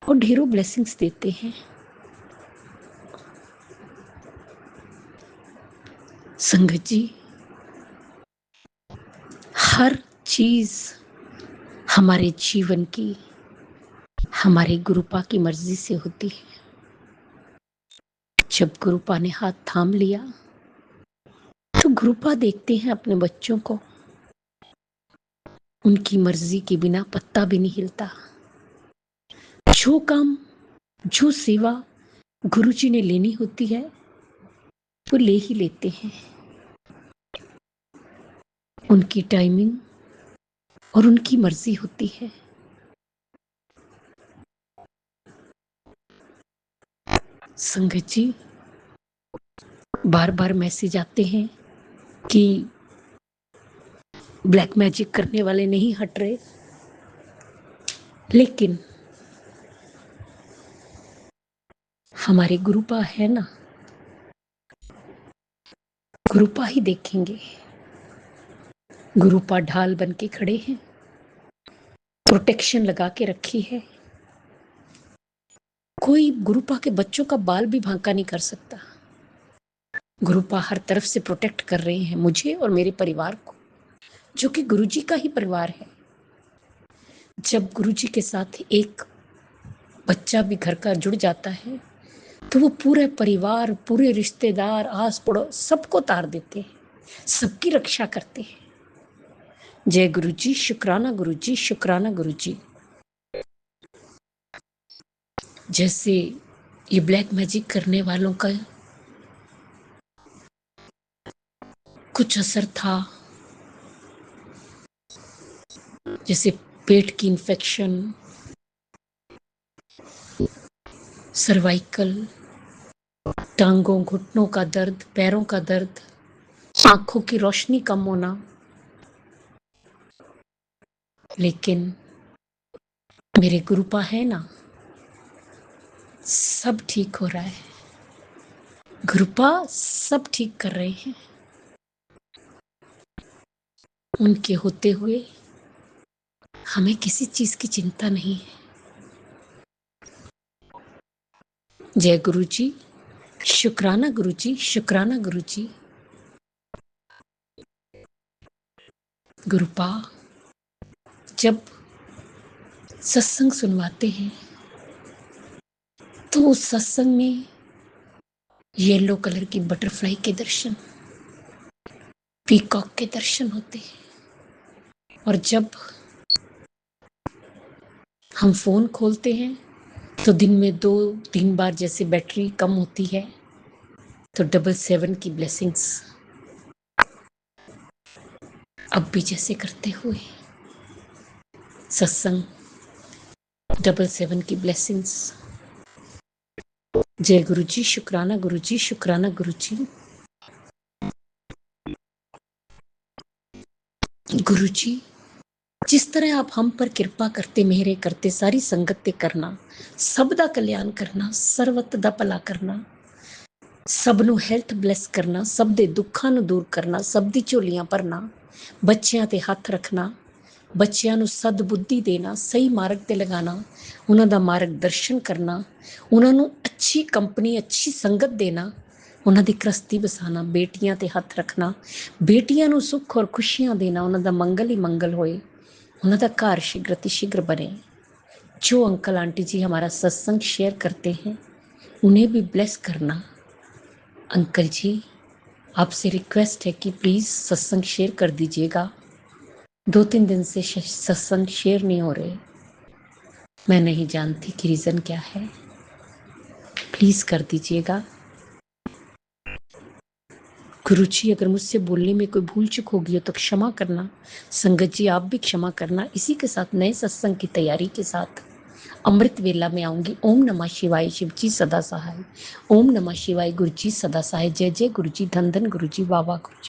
और ढेरों ब्लेसिंग्स देते हैं। संगत जी, हर चीज हमारे जीवन की हमारे गुरुपा की मर्जी से होती है। जब गुरुपा ने हाथ थाम लिया तो गुरुपा देखते हैं अपने बच्चों को, उनकी मर्जी के बिना पत्ता भी नहीं हिलता। जो काम, जो सेवा गुरुजी ने लेनी होती है वो ले ही लेते हैं। उनकी टाइमिंग और उनकी मर्जी होती है। संगत जी, बार बार मैसेज आते हैं कि ब्लैक मैजिक करने वाले नहीं हट रहे, लेकिन हमारे गुरुपा है ना, गुरुपा ही देखेंगे। गुरुपा ढाल बन के खड़े हैं, प्रोटेक्शन लगा के रखी है। कोई गुरुपा के बच्चों का बाल भी भांका नहीं कर सकता। गुरुपा हर तरफ से प्रोटेक्ट कर रहे हैं मुझे और मेरे परिवार को, जो कि गुरुजी का ही परिवार है। जब गुरुजी के साथ एक बच्चा भी घर का जुड़ जाता है तो वो पूरे परिवार, पूरे रिश्तेदार, आस पड़ोस सबको तार देते हैं, सबकी रक्षा करते हैं। जय गुरुजी, शुक्राना गुरुजी, शुक्राना गुरुजी। जैसे ये ब्लैक मैजिक करने वालों का कुछ असर था, जैसे पेट की इन्फेक्शन, सर्वाइकल, टांगों घुटनों का दर्द, पैरों का दर्द, आंखों की रोशनी कम होना, लेकिन मेरे गुरुपा है ना, सब ठीक हो रहा है। गुरुपा सब ठीक कर रहे हैं। उनके होते हुए हमें किसी चीज की चिंता नहीं है। जय गुरुजी, शुक्राना गुरुजी, शुक्राना गुरुजी। गुरुपा जब सत्संग सुनवाते हैं तो उस सत्संग में येलो कलर की बटरफ्लाई के दर्शन, पीकॉक के दर्शन होते हैं। और जब हम फोन खोलते हैं तो दिन में 2-3 बार जैसे बैटरी कम होती है, तो 777 की ब्लेसिंग्स अब भी जैसे करते हुए सत्संग, 777 की ब्लेसिंग्स। जय गुरु जी, शुक्राना गुरु जी, शुक्राना गुरु जी। गुरु जी, जिस तरह आप हम पर कृपा करते, मेहरे करते, सारी संगत ते करना, सब दा कल्याण करना, ਸਰਵਤ ਦਾ ਭਲਾ ਕਰਨਾ, ਸਭ ਨੂੰ ਹੈਲਥ ਬਲੈਸ ਕਰਨਾ, ਸਭ ਦੇ ਦੁੱਖਾਂ ਨੂੰ ਦੂਰ ਕਰਨਾ, ਸਭ ਦੀ ਝੋਲੀਆਂ ਭਰਨਾ, ਬੱਚਿਆਂ ਤੇ ਹੱਥ ਰੱਖਣਾ, ਬੱਚਿਆਂ ਨੂੰ ਸਦਬੁੱਧੀ ਦੇਣਾ, ਸਹੀ ਮਾਰਗ ਤੇ ਲਗਾਣਾ, ਉਹਨਾਂ ਦਾ ਮਾਰਗਦਰਸ਼ਨ ਕਰਨਾ, ਉਹਨਾਂ ਨੂੰ ਅੱਛੀ ਕੰਪਨੀ, ਅੱਛੀ ਸੰਗਤ ਦੇਣਾ, ਉਹਨਾਂ ਦੀ ਗ੍ਰਸਤੀ ਬਸਾਣਾ, ਬੇਟੀਆਂ ਤੇ ਹੱਥ ਰੱਖਣਾ, ਬੇਟੀਆਂ ਨੂੰ ਸੁੱਖ ਔਰ ਖੁਸ਼ੀਆਂ ਦੇਣਾ, ਉਹਨਾਂ ਦਾ ਮੰਗਲ ਹੀ ਮੰਗਲ ਹੋਏ, ਉਹਨਾਂ ਦਾ ਘਰ शीघ्र अतिशीघ्र बने। जो अंकल आंटी जी हमारा सत्संग शेयर करते हैं उन्हें भी ब्लेस करना। अंकल जी, आपसे रिक्वेस्ट है कि प्लीज़ सत्संग शेयर कर दीजिएगा। 2-3 दिन से सत्संग शेयर नहीं हो रहे, मैं नहीं जानती कि रीज़न क्या है, प्लीज़ कर दीजिएगा। गुरु जी, अगर मुझसे बोलने में कोई भूल चूक होगी हो तो क्षमा करना। संगत जी, आप भी क्षमा करना। इसी के साथ नए सत्संग की तैयारी के साथ अमृत वेला में आऊंगी। ओम नमः शिवाय, शिव जी सदा सहाय। ओम नमः शिवाय, गुरु जी सदा सहाय। जय जय गुरु जी, धन धन गुरु जी, वाह वाह गुरु जी।